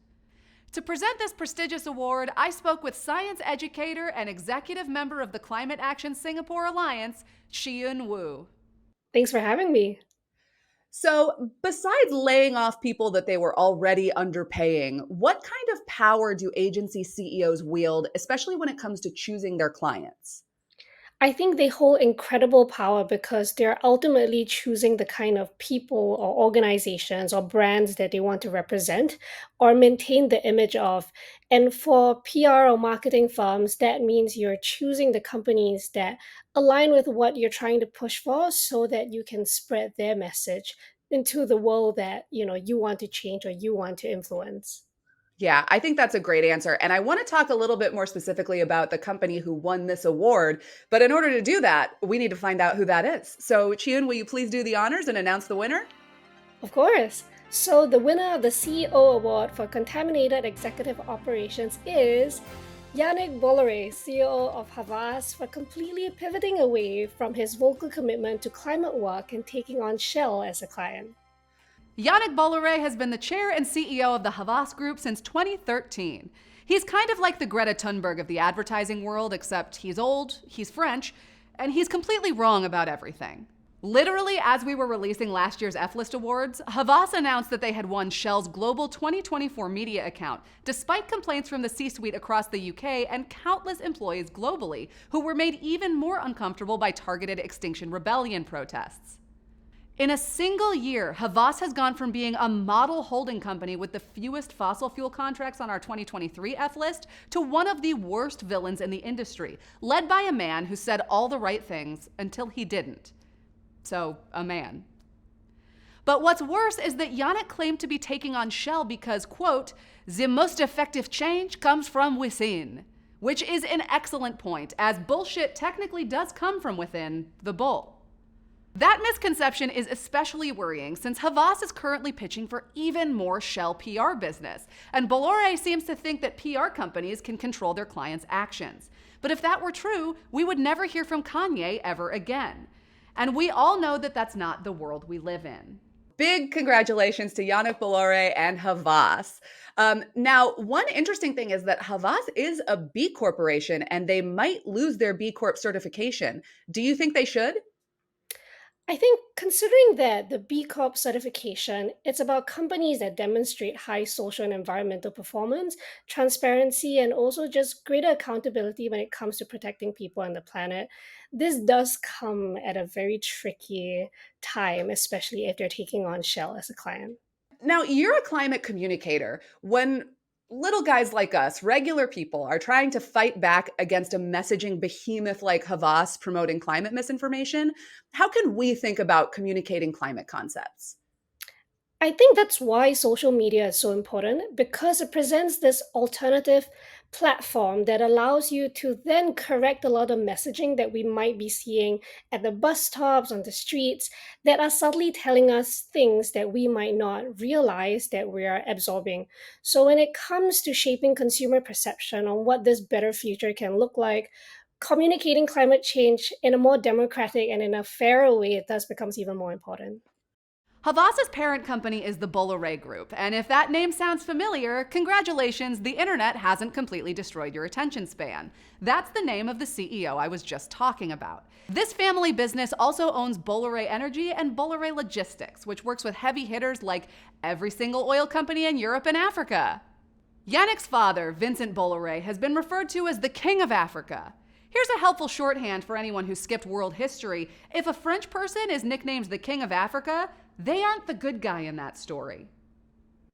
To present this prestigious award, I spoke with science educator and executive member of the Climate Action Singapore Alliance, Chiyun Wu. Thanks for having me. So, besides laying off people that they were already underpaying, what kind of power do agency CEOs wield, especially when it comes to choosing their clients? I think they hold incredible power because they're ultimately choosing the kind of people or organizations or brands that they want to represent or maintain the image of. And for PR or marketing firms, that means you're choosing the companies that align with what you're trying to push for so that you can spread their message into the world that, you want to change or you want to influence. Yeah, I think that's a great answer. And I want to talk a little bit more specifically about the company who won this award. But in order to do that, we need to find out who that is. So, Chiun, will you please do the honors and announce the winner? Of course. So the winner of the CEO Award for Contaminated Executive Operations is Yannick Bolloré, CEO of Havas, for completely pivoting away from his vocal commitment to climate work and taking on Shell as a client. Yannick Bolloré has been the chair and CEO of the Havas Group since 2013. He's kind of like the Greta Thunberg of the advertising world, except he's old, he's French, and he's completely wrong about everything. Literally, as we were releasing last year's F-List Awards, Havas announced that they had won Shell's Global 2024 Media Account, despite complaints from the C-suite across the UK and countless employees globally who were made even more uncomfortable by targeted Extinction Rebellion protests. In a single year, Havas has gone from being a model holding company with the fewest fossil fuel contracts on our 2023 F-List to one of the worst villains in the industry, led by a man who said all the right things until he didn't. So, a man. But what's worse is that Yannick claimed to be taking on Shell because, quote, the most effective change comes from within, which is an excellent point, as bullshit technically does come from within the bull. That misconception is especially worrying since Havas is currently pitching for even more Shell PR business, and Bolloré seems to think that PR companies can control their clients' actions. But if that were true, we would never hear from Kanye ever again. And we all know that that's not the world we live in. Big congratulations to Yannick Bolloré and Havas. Now, one interesting thing is that Havas is a B corporation and they might lose their B Corp certification. Do you think they should? I think considering that the B Corp certification, it's about companies that demonstrate high social and environmental performance, transparency, and also just greater accountability when it comes to protecting people and the planet. This does come at a very tricky time, especially if they're taking on Shell as a client. Now, you're a climate communicator. When little guys like us, regular people, are trying to fight back against a messaging behemoth like Havas promoting climate misinformation, how can we think about communicating climate concepts? I think that's why social media is so important because it presents this alternative platform that allows you to then correct a lot of messaging that we might be seeing at the bus stops, on the streets, that are subtly telling us things that we might not realize that we are absorbing. So, when it comes to shaping consumer perception on what this better future can look like, communicating climate change in a more democratic and in a fairer way, it thus becomes even more important. Havas's parent company is the Bolloré Group, and if that name sounds familiar, congratulations, the internet hasn't completely destroyed your attention span. That's the name of the CEO I was just talking about. This family business also owns Bolloré Energy and Bolloré Logistics, which works with heavy hitters like every single oil company in Europe and Africa. Yannick's father, Vincent Bolloré, has been referred to as the King of Africa. Here's a helpful shorthand for anyone who skipped world history. If a French person is nicknamed the King of Africa, they aren't the good guy in that story.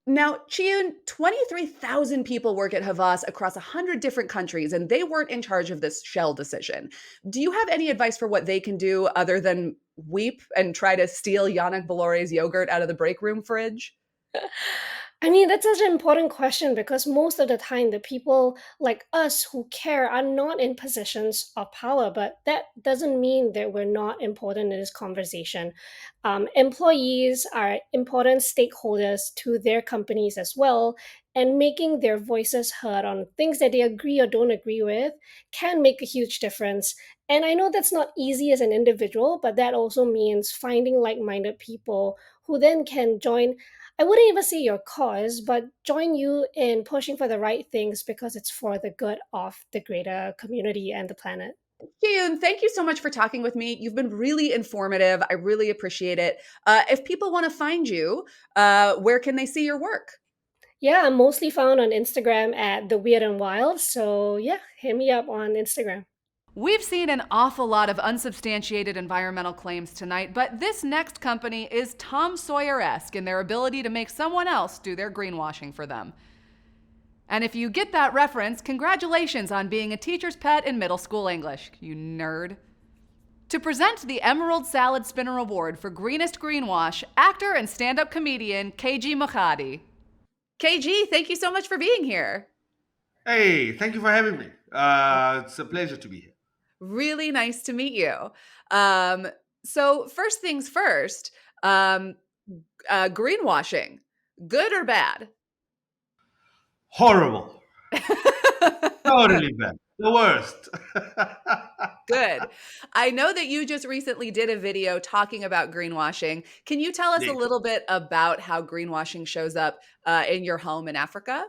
Now, Chiun, 23,000 people work at Havas across 100 different countries, and they weren't in charge of this Shell decision. Do you have any advice for what they can do other than weep and try to steal Yannick Bolloré's yogurt out of the break room fridge? I mean, that's such an important question because most of the time, the people like us who care are not in positions of power, but that doesn't mean that we're not important in this conversation. Employees are important stakeholders to their companies as well, and making their voices heard on things that they agree or don't agree with can make a huge difference. And I know that's not easy as an individual, but that also means finding like minded people who then can join. I wouldn't even say your cause, but join you in pushing for the right things because it's for the good of the greater community and the planet. Jiyun, thank you so much for talking with me. You've been really informative. I really appreciate it. If people want to find you, where can they see your work? Yeah, I'm mostly found on Instagram at the Weird and Wild. So yeah, hit me up on Instagram. We've seen an awful lot of unsubstantiated environmental claims tonight, but this next company is Tom Sawyer-esque in their ability to make someone else do their greenwashing for them. And if you get that reference, congratulations on being a teacher's pet in middle school English, you nerd. To present the Emerald Salad Spinner Award for Greenest Greenwash, actor and stand-up comedian KG Makhadi. KG, thank you so much for being here. Hey, thank you for having me. It's a pleasure to be here. Really nice to meet you. So first things first, greenwashing, good or bad? Horrible. Totally bad. The worst. Good. I know that you just recently did a video talking about greenwashing. Can you tell us a Yeah. little bit about how greenwashing shows up in your home in Africa?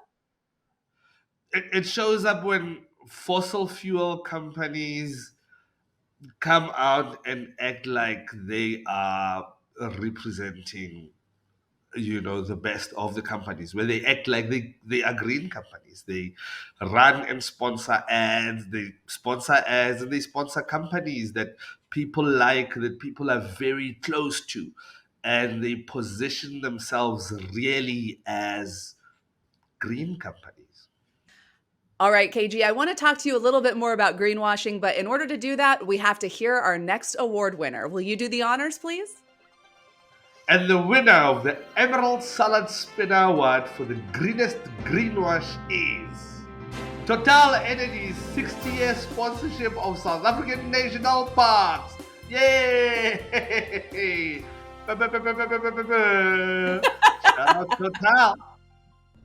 It shows up when fossil fuel companies come out and act like they are representing, the best of the companies, where they act like they are green companies. They run and sponsor ads, and they sponsor companies that people like, that people are very close to, and they position themselves really as green companies. All right, KG, I want to talk to you a little bit more about greenwashing, but in order to do that, we have to hear our next award winner. Will you do the honors, please? And the winner of the Emerald Salad Spinner Award for the greenest greenwash is Total Energy's 60-year sponsorship of South African national parks. Yay! Shout out Total.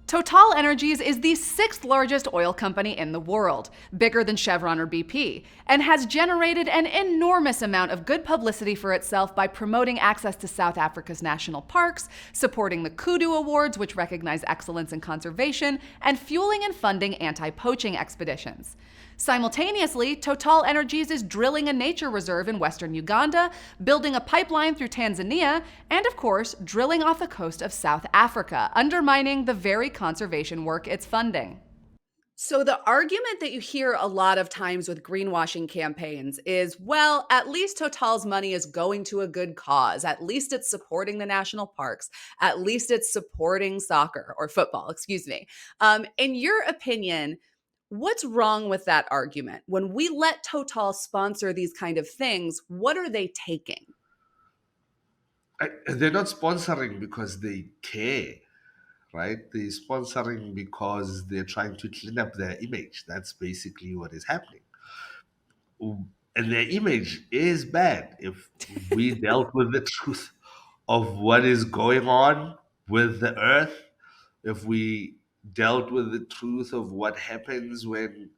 Total Energies is the sixth largest oil company in the world, bigger than Chevron or BP, and has generated an enormous amount of good publicity for itself by promoting access to South Africa's national parks, supporting the Kudu Awards, which recognize excellence in conservation, and fueling and funding anti-poaching expeditions. Simultaneously, Total Energies is drilling a nature reserve in western Uganda, building a pipeline through Tanzania, and of course, drilling off the coast of South Africa, undermining the very conservation work it's funding. So the argument that you hear a lot of times with greenwashing campaigns is, well, at least Total's money is going to a good cause. At least it's supporting the national parks. At least it's supporting soccer or football, excuse me. In your opinion, what's wrong with that argument? When we let Total sponsor these kind of things, what are they taking? They're not sponsoring because they care, right? They're sponsoring because they're trying to clean up their image. That's basically what is happening. And their image is bad. If we dealt with the truth of what is going on with the earth, if we dealt with the truth of what happens when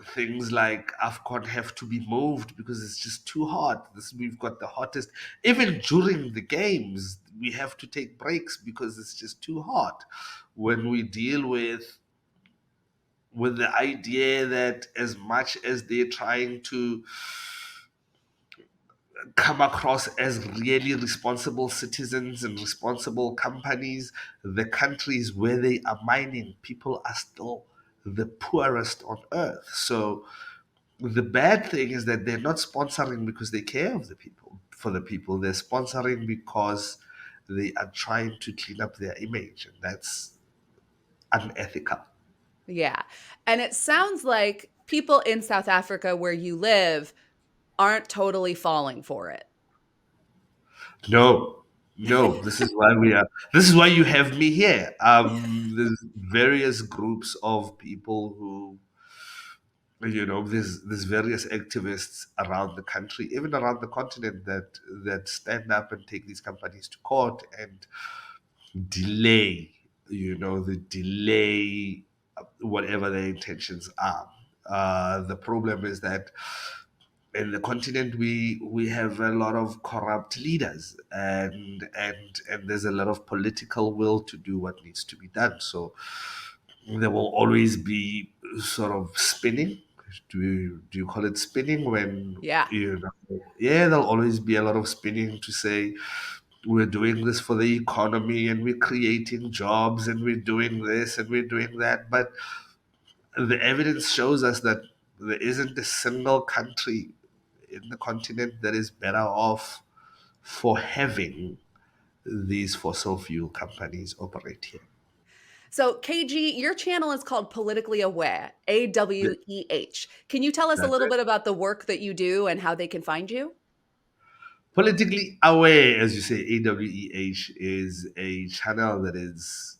things like AFCON have to be moved because it's just too hot. We've got the hottest. Even during the games, we have to take breaks because it's just too hot. When we deal with the idea that as much as they're trying to come across as really responsible citizens and responsible companies, the countries where they are mining, people are still the poorest on earth. So the bad thing is that they're not sponsoring because they care of the people, for the people. They're sponsoring because they are trying to clean up their image, and that's unethical. Yeah. And it sounds like people in South Africa where you live aren't totally falling for it. No, no. This is why we are. This is why you have me here. There's various groups of people who, there's various activists around the country, even around the continent, that stand up and take these companies to court and delay, the delay whatever their intentions are. The problem is that in the continent we have a lot of corrupt leaders, and there's a lot of political will to do what needs to be done. So there will always be sort of spinning, do you call it spinning when Yeah. yeah, there'll always be a lot of spinning to say we're doing this for the economy and we're creating jobs and we're doing this and we're doing that, but the evidence shows us that there isn't a single country in the continent that is better off for having these fossil fuel companies operate here. So, KG, your channel is called Politically Aware, AWEH. Can you tell us a That's little it. bit about the work that you do and how they can find you? Politically Aware, as you say, AWEH is a channel that is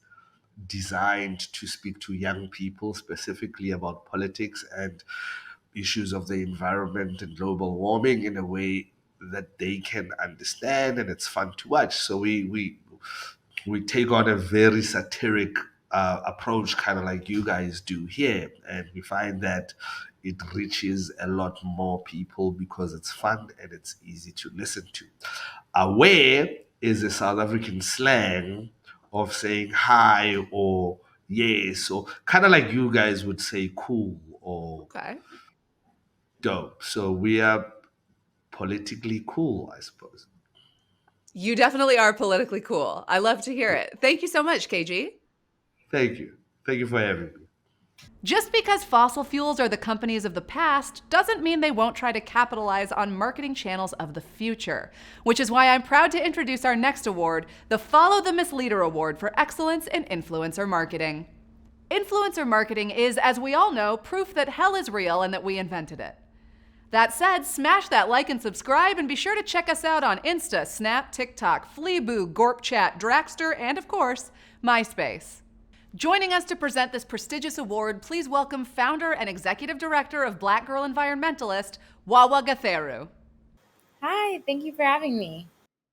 designed to speak to young people specifically about politics and issues of the environment and global warming in a way that they can understand and it's fun to watch. So we take on a very satiric approach, kind of like you guys do here, and we find that it reaches a lot more people because it's fun and it's easy to listen to. Aware is a South African slang of saying hi or yes, or kind of like you guys would say cool or Okay. dope. So we are politically cool, I suppose. You definitely are politically cool. I love to hear it. Thank you so much, KG. Thank you. Thank you for having me. Just because fossil fuels are the companies of the past doesn't mean they won't try to capitalize on marketing channels of the future, which is why I'm proud to introduce our next award, the Follow the Misleader Award for Excellence in Influencer Marketing. Influencer marketing is, as we all know, proof that hell is real and that we invented it. That said, smash that like and subscribe, and be sure to check us out on Insta, Snap, TikTok, Fleaboo, GorpChat, Dragster, and of course, MySpace. Joining us to present this prestigious award, please welcome founder and executive director of Black Girl Environmentalist, Wawa Gatheru. Hi, thank you for having me.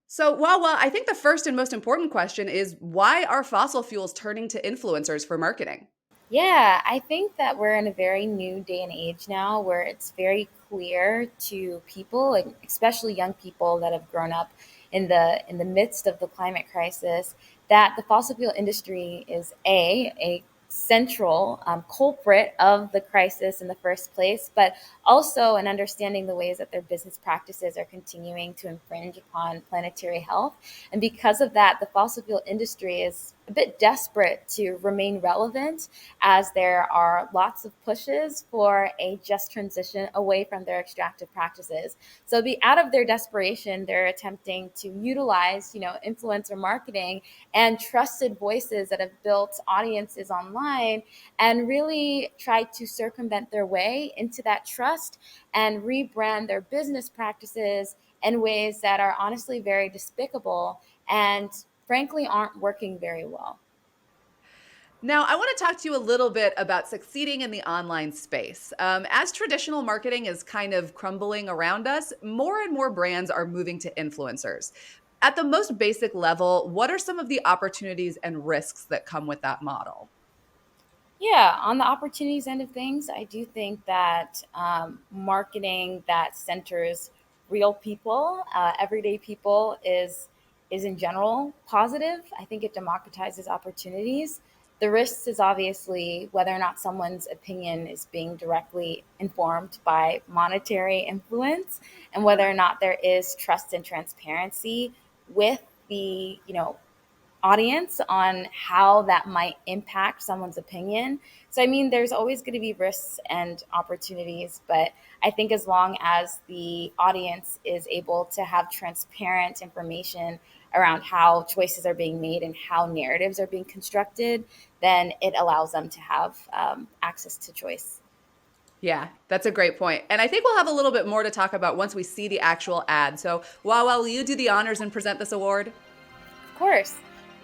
So, Wawa, I think the first and most important question is, why are fossil fuels turning to influencers for marketing? Yeah, I think that we're in a very new day and age now where it's very clear to people, like especially young people that have grown up in the midst of the climate crisis, that the fossil fuel industry is a central culprit of the crisis in the first place, but also in understanding the ways that their business practices are continuing to infringe upon planetary health. And because of that, the fossil fuel industry is a bit desperate to remain relevant, as there are lots of pushes for a just transition away from their extractive practices. So out of their desperation, they're attempting to utilize, influencer marketing and trusted voices that have built audiences online and really try to circumvent their way into that trust and rebrand their business practices in ways that are honestly very despicable and frankly aren't working very well. Now, I want to talk to you a little bit about succeeding in the online space. As traditional marketing is kind of crumbling around us, more and more brands are moving to influencers. At the most basic level, what are some of the opportunities and risks that come with that model? Yeah, on the opportunities end of things, I do think that marketing that centers real people, everyday people, is in general positive. I think it democratizes opportunities. The risks is obviously whether or not someone's opinion is being directly informed by monetary influence, and whether or not there is trust and transparency with the audience on how that might impact someone's opinion. So, I mean, there's always going to be risks and opportunities, but I think as long as the audience is able to have transparent information around how choices are being made and how narratives are being constructed, then it allows them to have access to choice. Yeah, that's a great point. And I think we'll have a little bit more to talk about once we see the actual ad. So, Wawa, will you do the honors and present this award? Of course.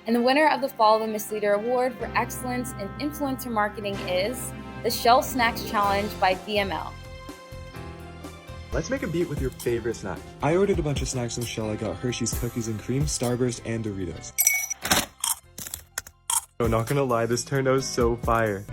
And the winner of the Follow the Misleader Award for Excellence in Influencer Marketing is the Shell Snacks Challenge by DML. Let's make a beat with your favorite snack. I ordered a bunch of snacks from Shell. I got Hershey's Cookies and Cream, Starburst, and Doritos. Oh, not gonna lie, this turned out so fire.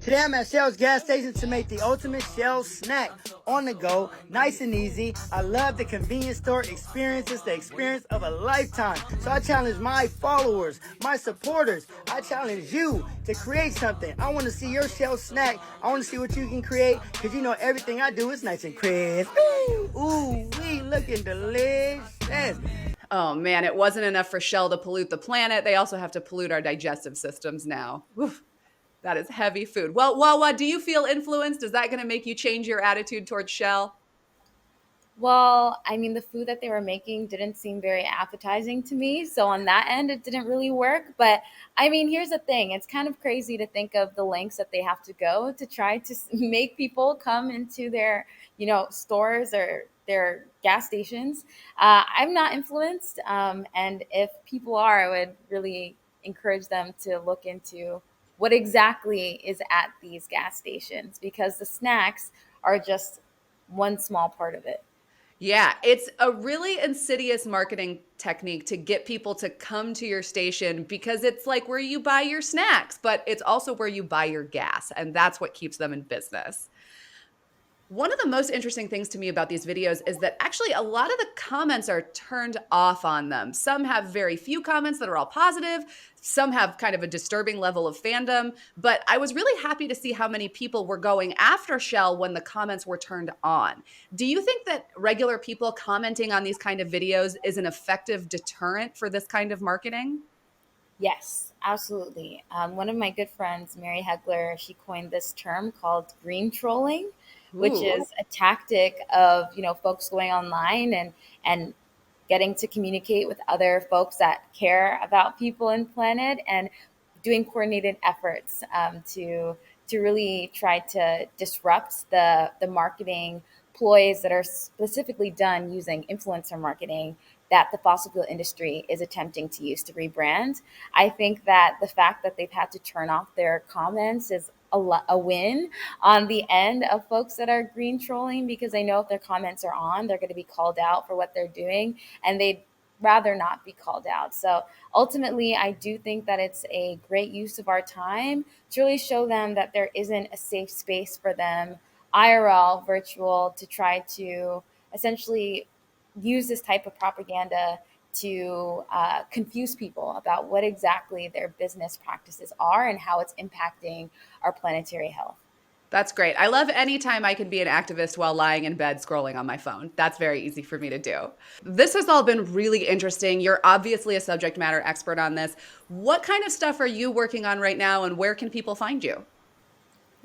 Today I'm at Shell's gas station to make the ultimate Shell snack. On the go, nice and easy. I love the convenience store experience. It's the experience of a lifetime. So I challenge my followers, my supporters. I challenge you to create something. I want to see your Shell snack. I want to see what you can create because you know everything I do is nice and crisp. Ooh, we looking delicious. Oh man, it wasn't enough for Shell to pollute the planet. They also have to pollute our digestive systems now. Oof, that is heavy food. Well, Wawa, do you feel influenced? Is that going to make you change your attitude towards Shell? Well, I mean, the food that they were making didn't seem very appetizing to me. So on that end, it didn't really work. But I mean, here's the thing. It's kind of crazy to think of the lengths that they have to go to try to make people come into their, stores or their gas stations. I'm not influenced. And if people are, I would really encourage them to look into what exactly is at these gas stations because the snacks are just one small part of it. Yeah, it's a really insidious marketing technique to get people to come to your station because it's like where you buy your snacks, but it's also where you buy your gas, and that's what keeps them in business. One of the most interesting things to me about these videos is that actually a lot of the comments are turned off on them. Some have very few comments that are all positive. Some have kind of a disturbing level of fandom. But I was really happy to see how many people were going after Shell when the comments were turned on. Do you think that regular people commenting on these kind of videos is an effective deterrent for this kind of marketing? Yes, absolutely. One of my good friends, Mary Hegler, she coined this term called green trolling, which Ooh. is a tactic of folks going online and getting to communicate with other folks that care about people and planet and doing coordinated efforts to really try to disrupt the marketing ploys that are specifically done using influencer marketing that the fossil fuel industry is attempting to use to rebrand. I think that the fact that they've had to turn off their comments is a win on the end of folks that are green trolling because they know if their comments are on, they're going to be called out for what they're doing and they'd rather not be called out. So ultimately, I do think that it's a great use of our time to really show them that there isn't a safe space for them, IRL, virtual, to try to essentially use this type of propaganda to confuse people about what exactly their business practices are and how it's impacting our planetary health. That's great. I love any time I can be an activist while lying in bed scrolling on my phone. That's very easy for me to do. This has all been really interesting. You're obviously a subject matter expert on this. What kind of stuff are you working on right now and where can people find you?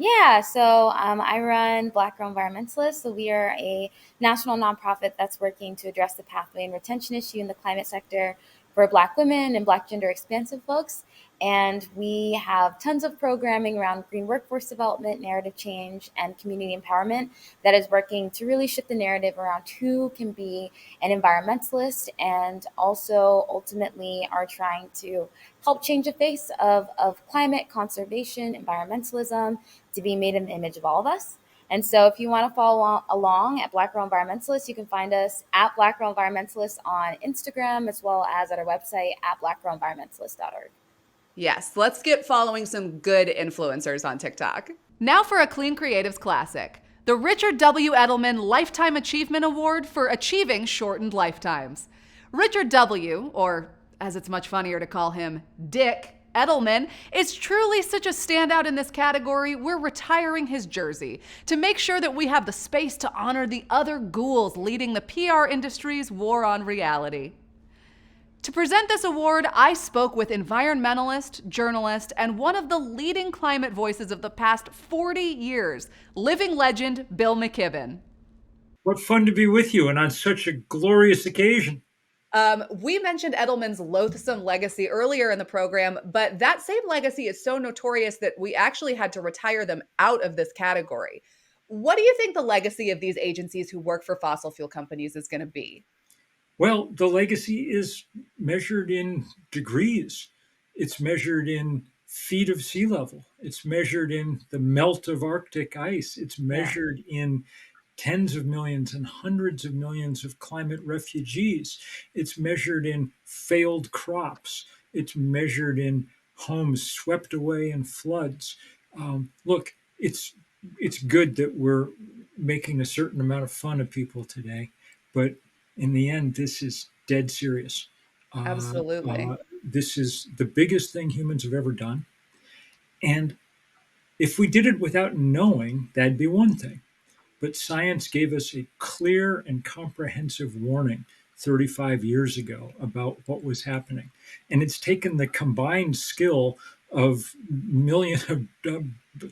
Yeah, so I run Black Girl Environmentalists. So we are a national nonprofit that's working to address the pathway and retention issue in the climate sector for Black women and Black gender expansive folks. And we have tons of programming around green workforce development, narrative change, and community empowerment that is working to really shift the narrative around who can be an environmentalist and also ultimately are trying to help change the face of climate conservation, environmentalism, to be made in the image of all of us. And so if you want to follow along at Black Girl Environmentalist, you can find us at Black Girl Environmentalist on Instagram, as well as at our website at blackgirlenvironmentalist.org. Yes, let's get following some good influencers on TikTok. Now for a Clean Creatives classic, the Richard W. Edelman Lifetime Achievement Award for achieving shortened lifetimes. Richard W., or as it's much funnier to call him, Dick Edelman, is truly such a standout in this category, we're retiring his jersey to make sure that we have the space to honor the other ghouls leading the PR industry's war on reality. To present this award, I spoke with environmentalist, journalist, and one of the leading climate voices of the past 40 years, living legend Bill McKibben. What fun to be with you and on such a glorious occasion. We mentioned Edelman's loathsome legacy earlier in the program, but that same legacy is so notorious that we actually had to retire them out of this category. What do you think the legacy of these agencies who work for fossil fuel companies is going to be? Well, the legacy is measured in degrees. It's measured in feet of sea level. It's measured in the melt of Arctic ice. It's measured in tens of millions and hundreds of millions of climate refugees. It's measured in failed crops. It's measured in homes swept away in floods. Look, it's good that we're making a certain amount of fun of people today, but in the end, this is dead serious. Absolutely. This is the biggest thing humans have ever done, and if we did it without knowing, that'd be one thing. But science gave us a clear and comprehensive warning 35 years ago about what was happening. And it's taken the combined skill of millions of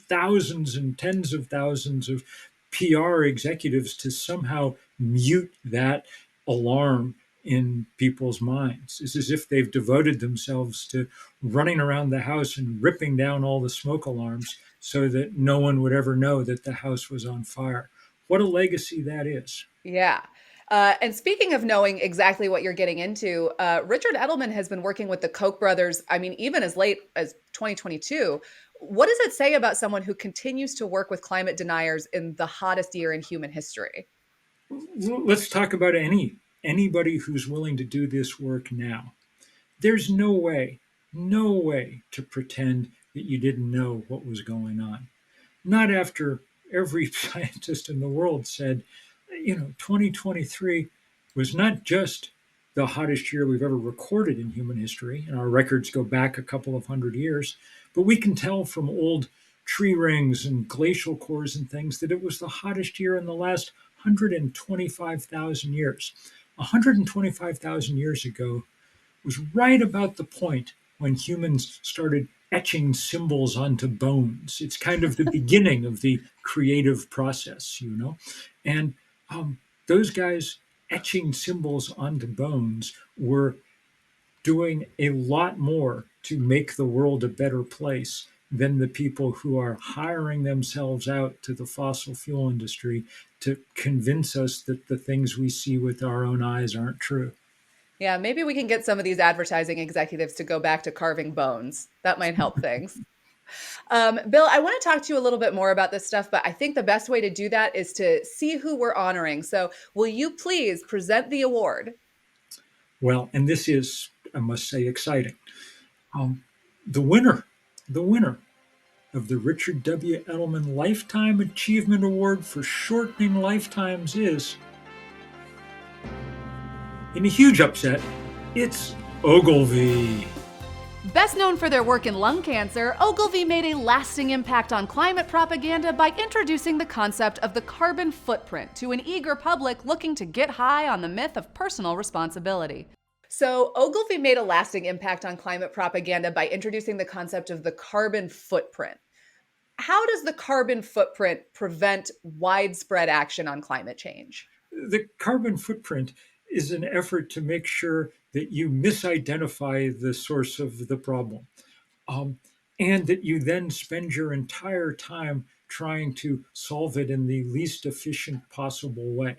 thousands and tens of thousands of PR executives to somehow mute that alarm in people's minds. It's as if they've devoted themselves to running around the house and ripping down all the smoke alarms so that no one would ever know that the house was on fire. What a legacy that is. Yeah. And speaking of knowing exactly what you're getting into, Richard Edelman has been working with the Koch brothers, I mean, even as late as 2022. What does it say about someone who continues to work with climate deniers in the hottest year in human history? Let's talk about anybody who's willing to do this work now. There's no way to pretend that you didn't know what was going on. Not after every scientist in the world said, 2023 was not just the hottest year we've ever recorded in human history, and our records go back a couple of hundred years, but we can tell from old tree rings and glacial cores and things that it was the hottest year in the last 125,000 years. 125,000 years ago was right about the point when humans started etching symbols onto bones. It's kind of the beginning of the creative process. And those guys etching symbols onto bones were doing a lot more to make the world a better place than the people who are hiring themselves out to the fossil fuel industry to convince us that the things we see with our own eyes aren't true. Yeah, maybe we can get some of these advertising executives to go back to carving bones. That might help things. Bill, I want to talk to you a little bit more about this stuff, but I think the best way to do that is to see who we're honoring. So, will you please present the award? Well, and this is, I must say, exciting. Um, the winner, the winner of the Richard W. Edelman Lifetime Achievement Award for shortening lifetimes is, in a huge upset, it's Ogilvy. Best known for their work in lung cancer, Ogilvy made a lasting impact on climate propaganda by introducing the concept of the carbon footprint to an eager public looking to get high on the myth of personal responsibility. So, Ogilvy made a lasting impact on climate propaganda by introducing the concept of the carbon footprint. How does the carbon footprint prevent widespread action on climate change? The carbon footprint is an effort to make sure that you misidentify the source of the problem, um, and that you then spend your entire time trying to solve it in the least efficient possible way.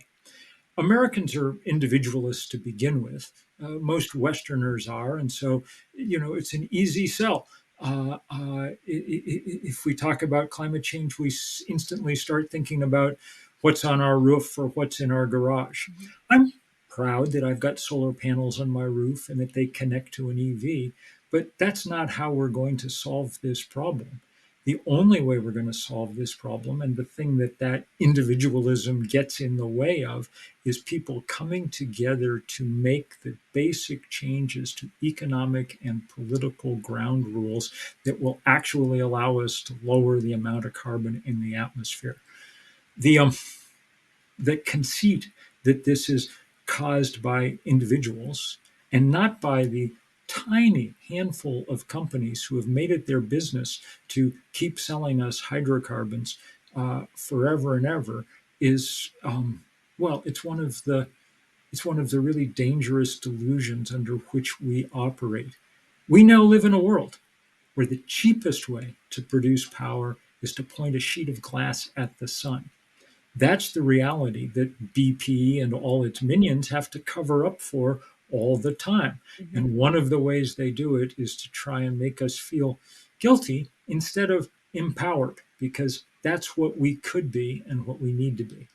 Americans are individualists to begin with. Most Westerners are, and so it's an easy sell. If we talk about climate change, we instantly start thinking about what's on our roof or what's in our garage. I'm proud that I've got solar panels on my roof and that they connect to an EV, but that's not how we're going to solve this problem. The only way we're going to solve this problem, and the thing that individualism gets in the way of, is people coming together to make the basic changes to economic and political ground rules that will actually allow us to lower the amount of carbon in the atmosphere. The conceit that this is caused by individuals and not by the tiny handful of companies who have made it their business to keep selling us hydrocarbons forever and ever is, well, it's one of the really dangerous delusions under which we operate. We now live in a world where the cheapest way to produce power is to point a sheet of glass at the sun. That's the reality that BP and all its minions have to cover up for all the time. Mm-hmm. And one of the ways they do it is to try and make us feel guilty instead of empowered, because that's what we could be and what we need to be.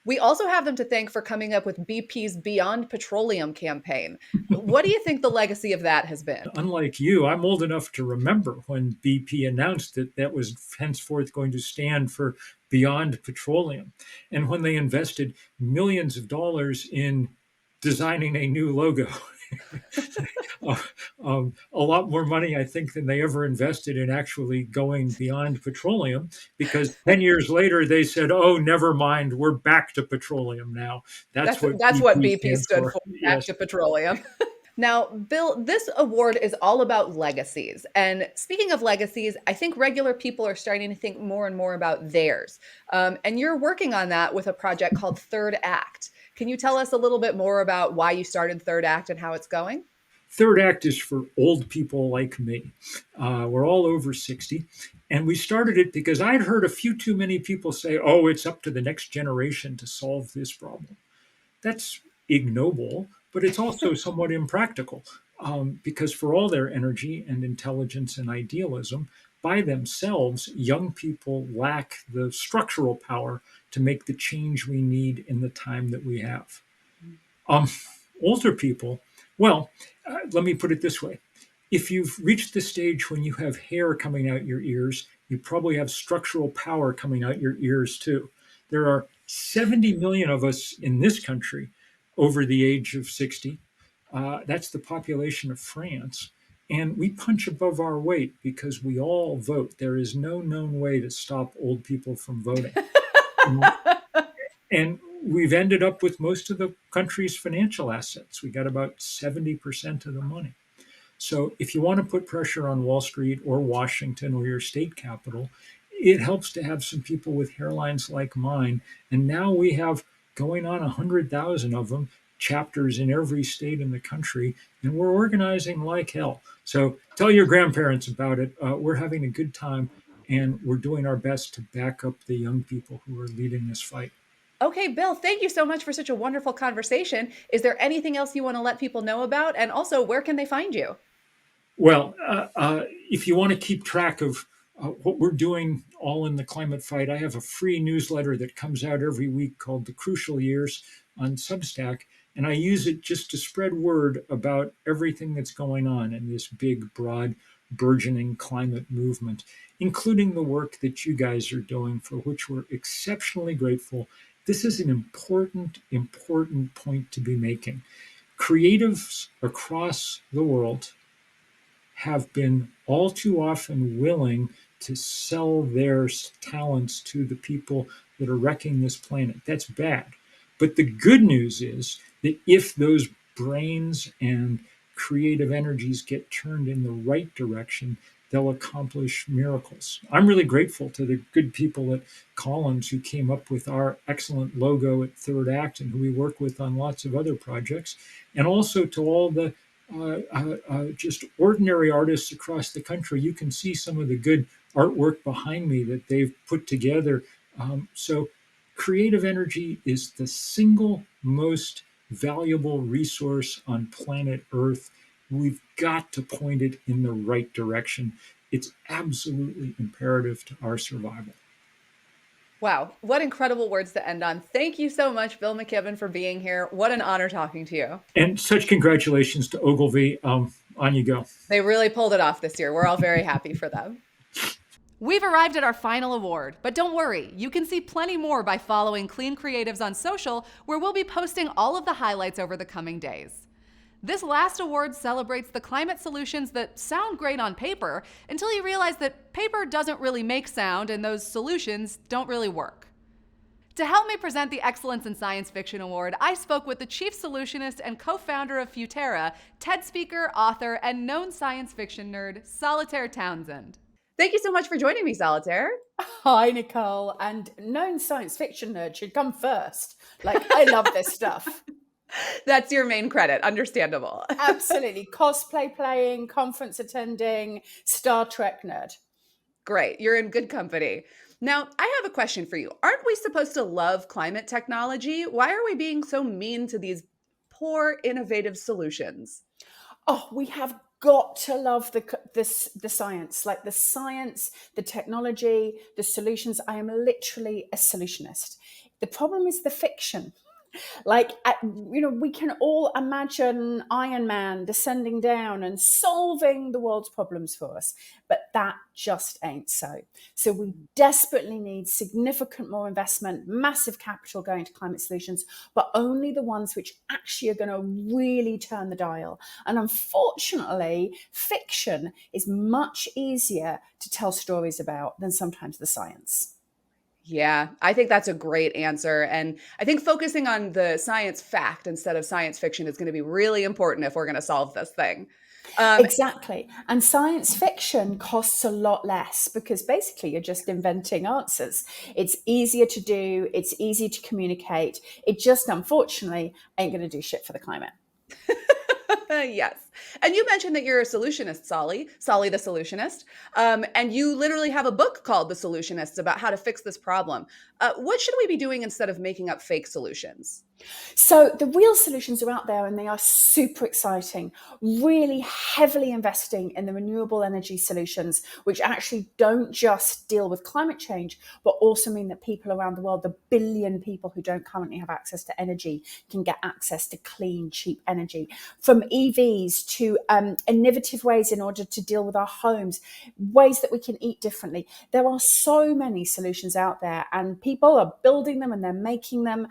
We also have them to thank for coming up with BP's Beyond Petroleum campaign. What do you think the legacy of that has been? Unlike you, I'm old enough to remember when BP announced that that was henceforth going to stand for Beyond Petroleum. And when they invested millions of dollars in designing a new logo. A lot more money, I think, than they ever invested in actually going beyond petroleum, because 10 years later they said, oh, never mind, we're back to petroleum now. That's what BP BP stands stood for. for, back Yes. to petroleum. Now, Bill, this award is all about legacies. And speaking of legacies, I think regular people are starting to think more and more about theirs. And you're working on that with a project called Third Act. Can you tell us a little bit more about why you started Third Act and how it's going? Third Act is for old people like me. We're all over 60. And we started it because I'd heard a few too many people say, oh, it's up to the next generation to solve this problem. That's ignoble, but it's also somewhat impractical, because for all their energy and intelligence and idealism, by themselves, young people lack the structural power to make the change we need in the time that we have. Um, Older people, well, let me put it this way. If you've reached the stage when you have hair coming out your ears, you probably have structural power coming out your ears too. There are 70 million of us in this country over the age of 60. That's the population of France. And we punch above our weight because we all vote. There is no known way to stop old people from voting. And we've ended up with most of the country's financial assets. We got about 70% of the money. So if you want to put pressure on Wall Street or Washington or your state capital, it helps to have some people with hairlines like mine. And now we have going on 100,000 of them, chapters in every state in the country, and we're organizing like hell. So tell your grandparents about it. We're having a good time, and we're doing our best to back up the young people who are leading this fight. Okay, Bill, thank you so much for such a wonderful conversation. Is there anything else you want to let people know about? And also, where can they find you? Well, if you want to keep track of what we're doing all in the climate fight, I have a free newsletter that comes out every week called The Crucial Years on Substack. And I use it just to spread word about everything that's going on in this big, broad, burgeoning climate movement, including the work that you guys are doing, for which we're exceptionally grateful. This is an important point to be making. Creatives across the world have been all too often willing to sell their talents to the people that are wrecking this planet. That's bad. But the good news is that if those brains and creative energies get turned in the right direction, they'll accomplish miracles. I'm really grateful to the good people at Collins who came up with our excellent logo at Third Act and who we work with on lots of other projects, and also to all the just ordinary artists across the country. You can see some of the good artwork behind me that they've put together. So creative energy is the single most valuable resource on planet Earth. We've got to point it in the right direction. It's absolutely imperative to our survival. Wow, what incredible words to end on. Thank you so much, Bill McKibben, for being here. What an honor talking to you. And such congratulations to Ogilvy. On you go. They really pulled it off this year. We're all very happy for them. We've arrived at our final award, but don't worry, you can see plenty more by following Clean Creatives on social, where we'll be posting all of the highlights over the coming days. This last award celebrates the climate solutions that sound great on paper until you realize that paper doesn't really make sound and those solutions don't really work. To help me present the Excellence in Science Fiction Award, I spoke with the chief solutionist and co-founder of Futera, TED speaker, author, and known science fiction nerd, Solitaire Townsend. Thank you so much for joining me, Solitaire. Hi, Nicole. And known science fiction nerd should come first. Like, I love this stuff. That's your main credit. Understandable. Absolutely. Cosplay playing, conference attending, Star Trek nerd. Great. You're in good company. Now, I have a question for you. Aren't we supposed to love climate technology? Why are we being so mean to these poor, innovative solutions? Oh, we have got to love the science, like the science, the technology, the solutions. I am literally a solutionist. The problem is the fiction. Like, we can all imagine Iron Man descending down and solving the world's problems for us, but that just ain't so. So we desperately need significant more investment, massive capital going to climate solutions, but only the ones which actually are going to really turn the dial. And unfortunately, fiction is much easier to tell stories about than sometimes the science. Yeah, I think that's a great answer. And I think focusing on the science fact instead of science fiction is going to be really important if we're going to solve this thing. Exactly. And science fiction costs a lot less because basically you're just inventing answers. It's easier to do, it's easy to communicate. It just, unfortunately, ain't going to do shit for the climate. Yes. And you mentioned that you're a solutionist, Solly the solutionist. And you literally have a book called The Solutionists about how to fix this problem. What should we be doing instead of making up fake solutions? So the real solutions are out there and they are super exciting, really heavily investing in the renewable energy solutions, which actually don't just deal with climate change, but also mean that people around the world, the billion people who don't currently have access to energy, can get access to clean, cheap energy. From EVs to innovative ways in order to deal with our homes, ways that we can eat differently. There are so many solutions out there and people are building them and they're making them.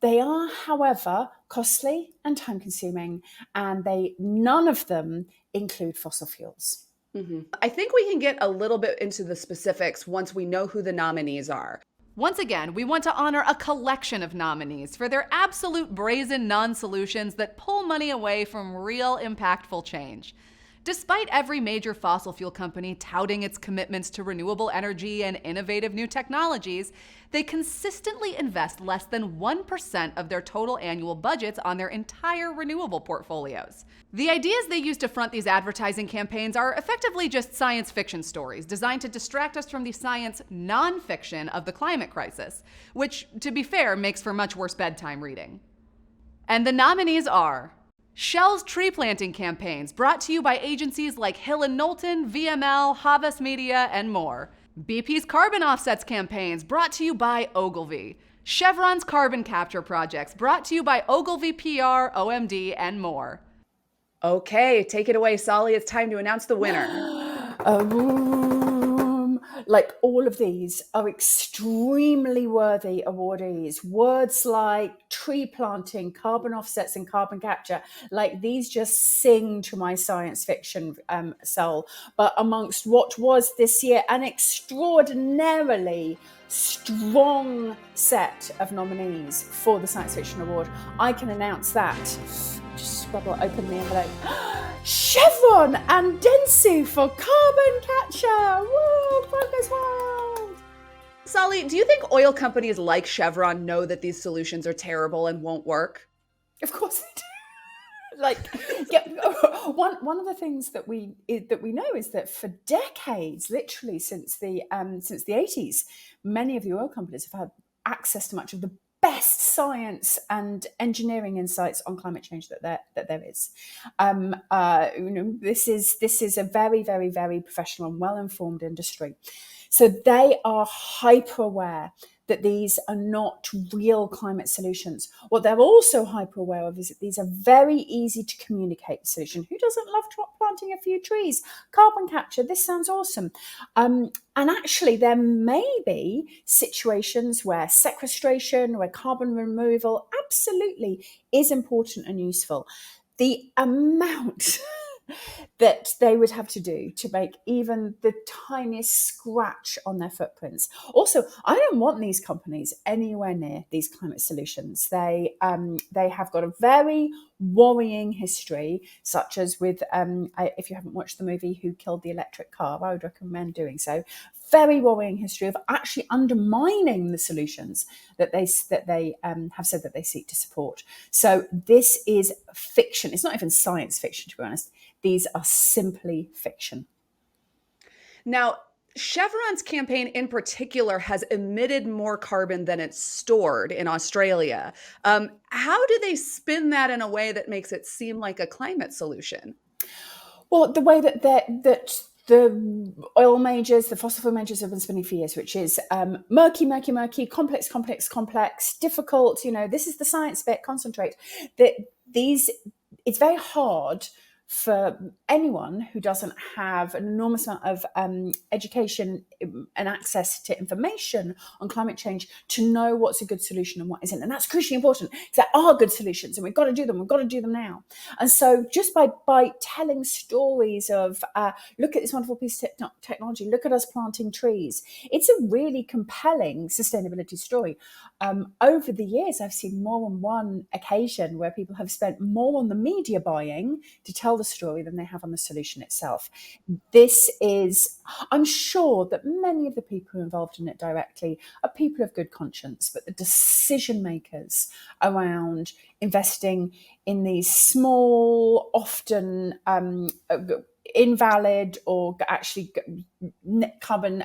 They are, however, costly and time-consuming, and none of them include fossil fuels. Mm-hmm. I think we can get a little bit into the specifics once we know who the nominees are. Once again, we want to honor a collection of nominees for their absolute brazen non-solutions that pull money away from real impactful change. Despite every major fossil fuel company touting its commitments to renewable energy and innovative new technologies, they consistently invest less than 1% of their total annual budgets on their entire renewable portfolios. The ideas they use to front these advertising campaigns are effectively just science fiction stories designed to distract us from the science nonfiction of the climate crisis, which, to be fair, makes for much worse bedtime reading. And the nominees are Shell's tree planting campaigns, brought to you by agencies like Hill & Knowlton, VML, Havas Media, and more. BP's carbon offsets campaigns, brought to you by Ogilvy. Chevron's carbon capture projects, brought to you by Ogilvy PR, OMD, and more. Okay, take it away, Solly. It's time to announce the winner. Like, all of these are extremely worthy awardees. Words like tree planting, carbon offsets, and carbon capture, like these just sing to my science fiction soul. But amongst what was this year an extraordinarily strong set of nominees for the Science Fiction Award, I can announce that. Just open the envelope. Chevron and Dentsu for carbon capture. Woo, progress world. Solly, do you think oil companies like Chevron know that these solutions are terrible and won't work? Of course they do. Like, yeah, one of the things that we know is that for decades, literally since the 80s, many of the oil companies have had access to much of the best science and engineering insights on climate change that there is. This is a very, very, very professional and well-informed industry. So they are hyper aware that these are not real climate solutions. What they're also hyper aware of is that these are very easy to communicate solution. Who doesn't love planting a few trees? Carbon capture, this sounds awesome. And actually there may be situations where sequestration, where carbon removal absolutely is important and useful. The amount that they would have to do to make even the tiniest scratch on their footprints. Also, I don't want these companies anywhere near these climate solutions. They have got a very worrying history, such as with, if you haven't watched the movie Who Killed the Electric Car, I would recommend doing so. Very worrying history of actually undermining the solutions that they have said that they seek to support. So this is fiction. It's not even science fiction, to be honest. These are simply fiction. Now, Chevron's campaign in particular has emitted more carbon than it's stored in Australia. How do they spin that in a way that makes it seem like a climate solution? Well, the way that the oil majors, the fossil fuel majors have been spinning for years, which is murky, complex, difficult. This is the science bit. Concentrate. It's very hard for anyone who doesn't have an enormous amount of education and access to information on climate change to know what's a good solution and what isn't. And that's crucially important because there are good solutions and we've got to do them now. And so just by telling stories of look at this wonderful piece of technology, look at us planting trees, it's a really compelling sustainability story. Over the years, I've seen more than one occasion where people have spent more on the media buying to tell the story than they have on the solution itself. I'm sure that many of the people who are involved in it directly are people of good conscience, but the decision makers around investing in these small, often invalid or actually carbon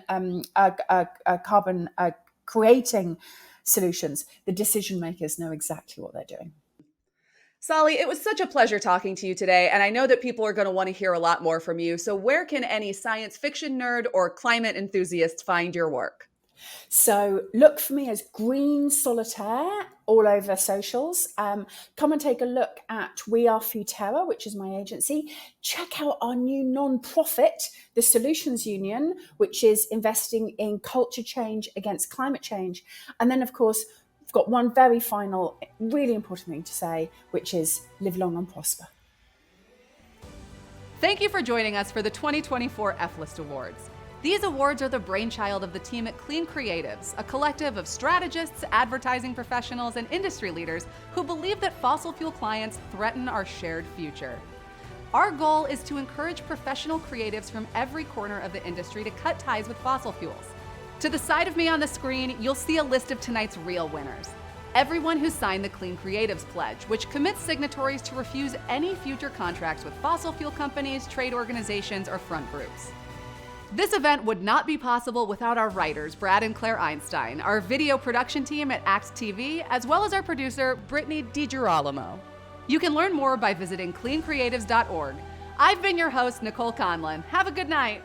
creating solutions, the decision makers know exactly what they're doing. Sally, it was such a pleasure talking to you today, and I know that people are going to want to hear a lot more from you. So where can any science fiction nerd or climate enthusiast find your work? So look for me as Green Solitaire all over socials. Come and take a look at We Are Futerra, which is my agency. Check out our new non-profit, the Solutions Union, which is investing in culture change against climate change. And then, of course, I've got one very final, really important thing to say, which is live long and prosper. Thank you for joining us for the 2024 F-List Awards. These awards are the brainchild of the team at Clean Creatives, a collective of strategists, advertising professionals, and industry leaders who believe that fossil fuel clients threaten our shared future. Our goal is to encourage professional creatives from every corner of the industry to cut ties with fossil fuels. To the side of me on the screen, you'll see a list of tonight's real winners. Everyone who signed the Clean Creatives Pledge, which commits signatories to refuse any future contracts with fossil fuel companies, trade organizations, or front groups. This event would not be possible without our writers, Brad and Claire Einstein, our video production team at Act TV, as well as our producer, Brittany DiGirolamo. You can learn more by visiting cleancreatives.org. I've been your host, Nicole Conlon. Have a good night.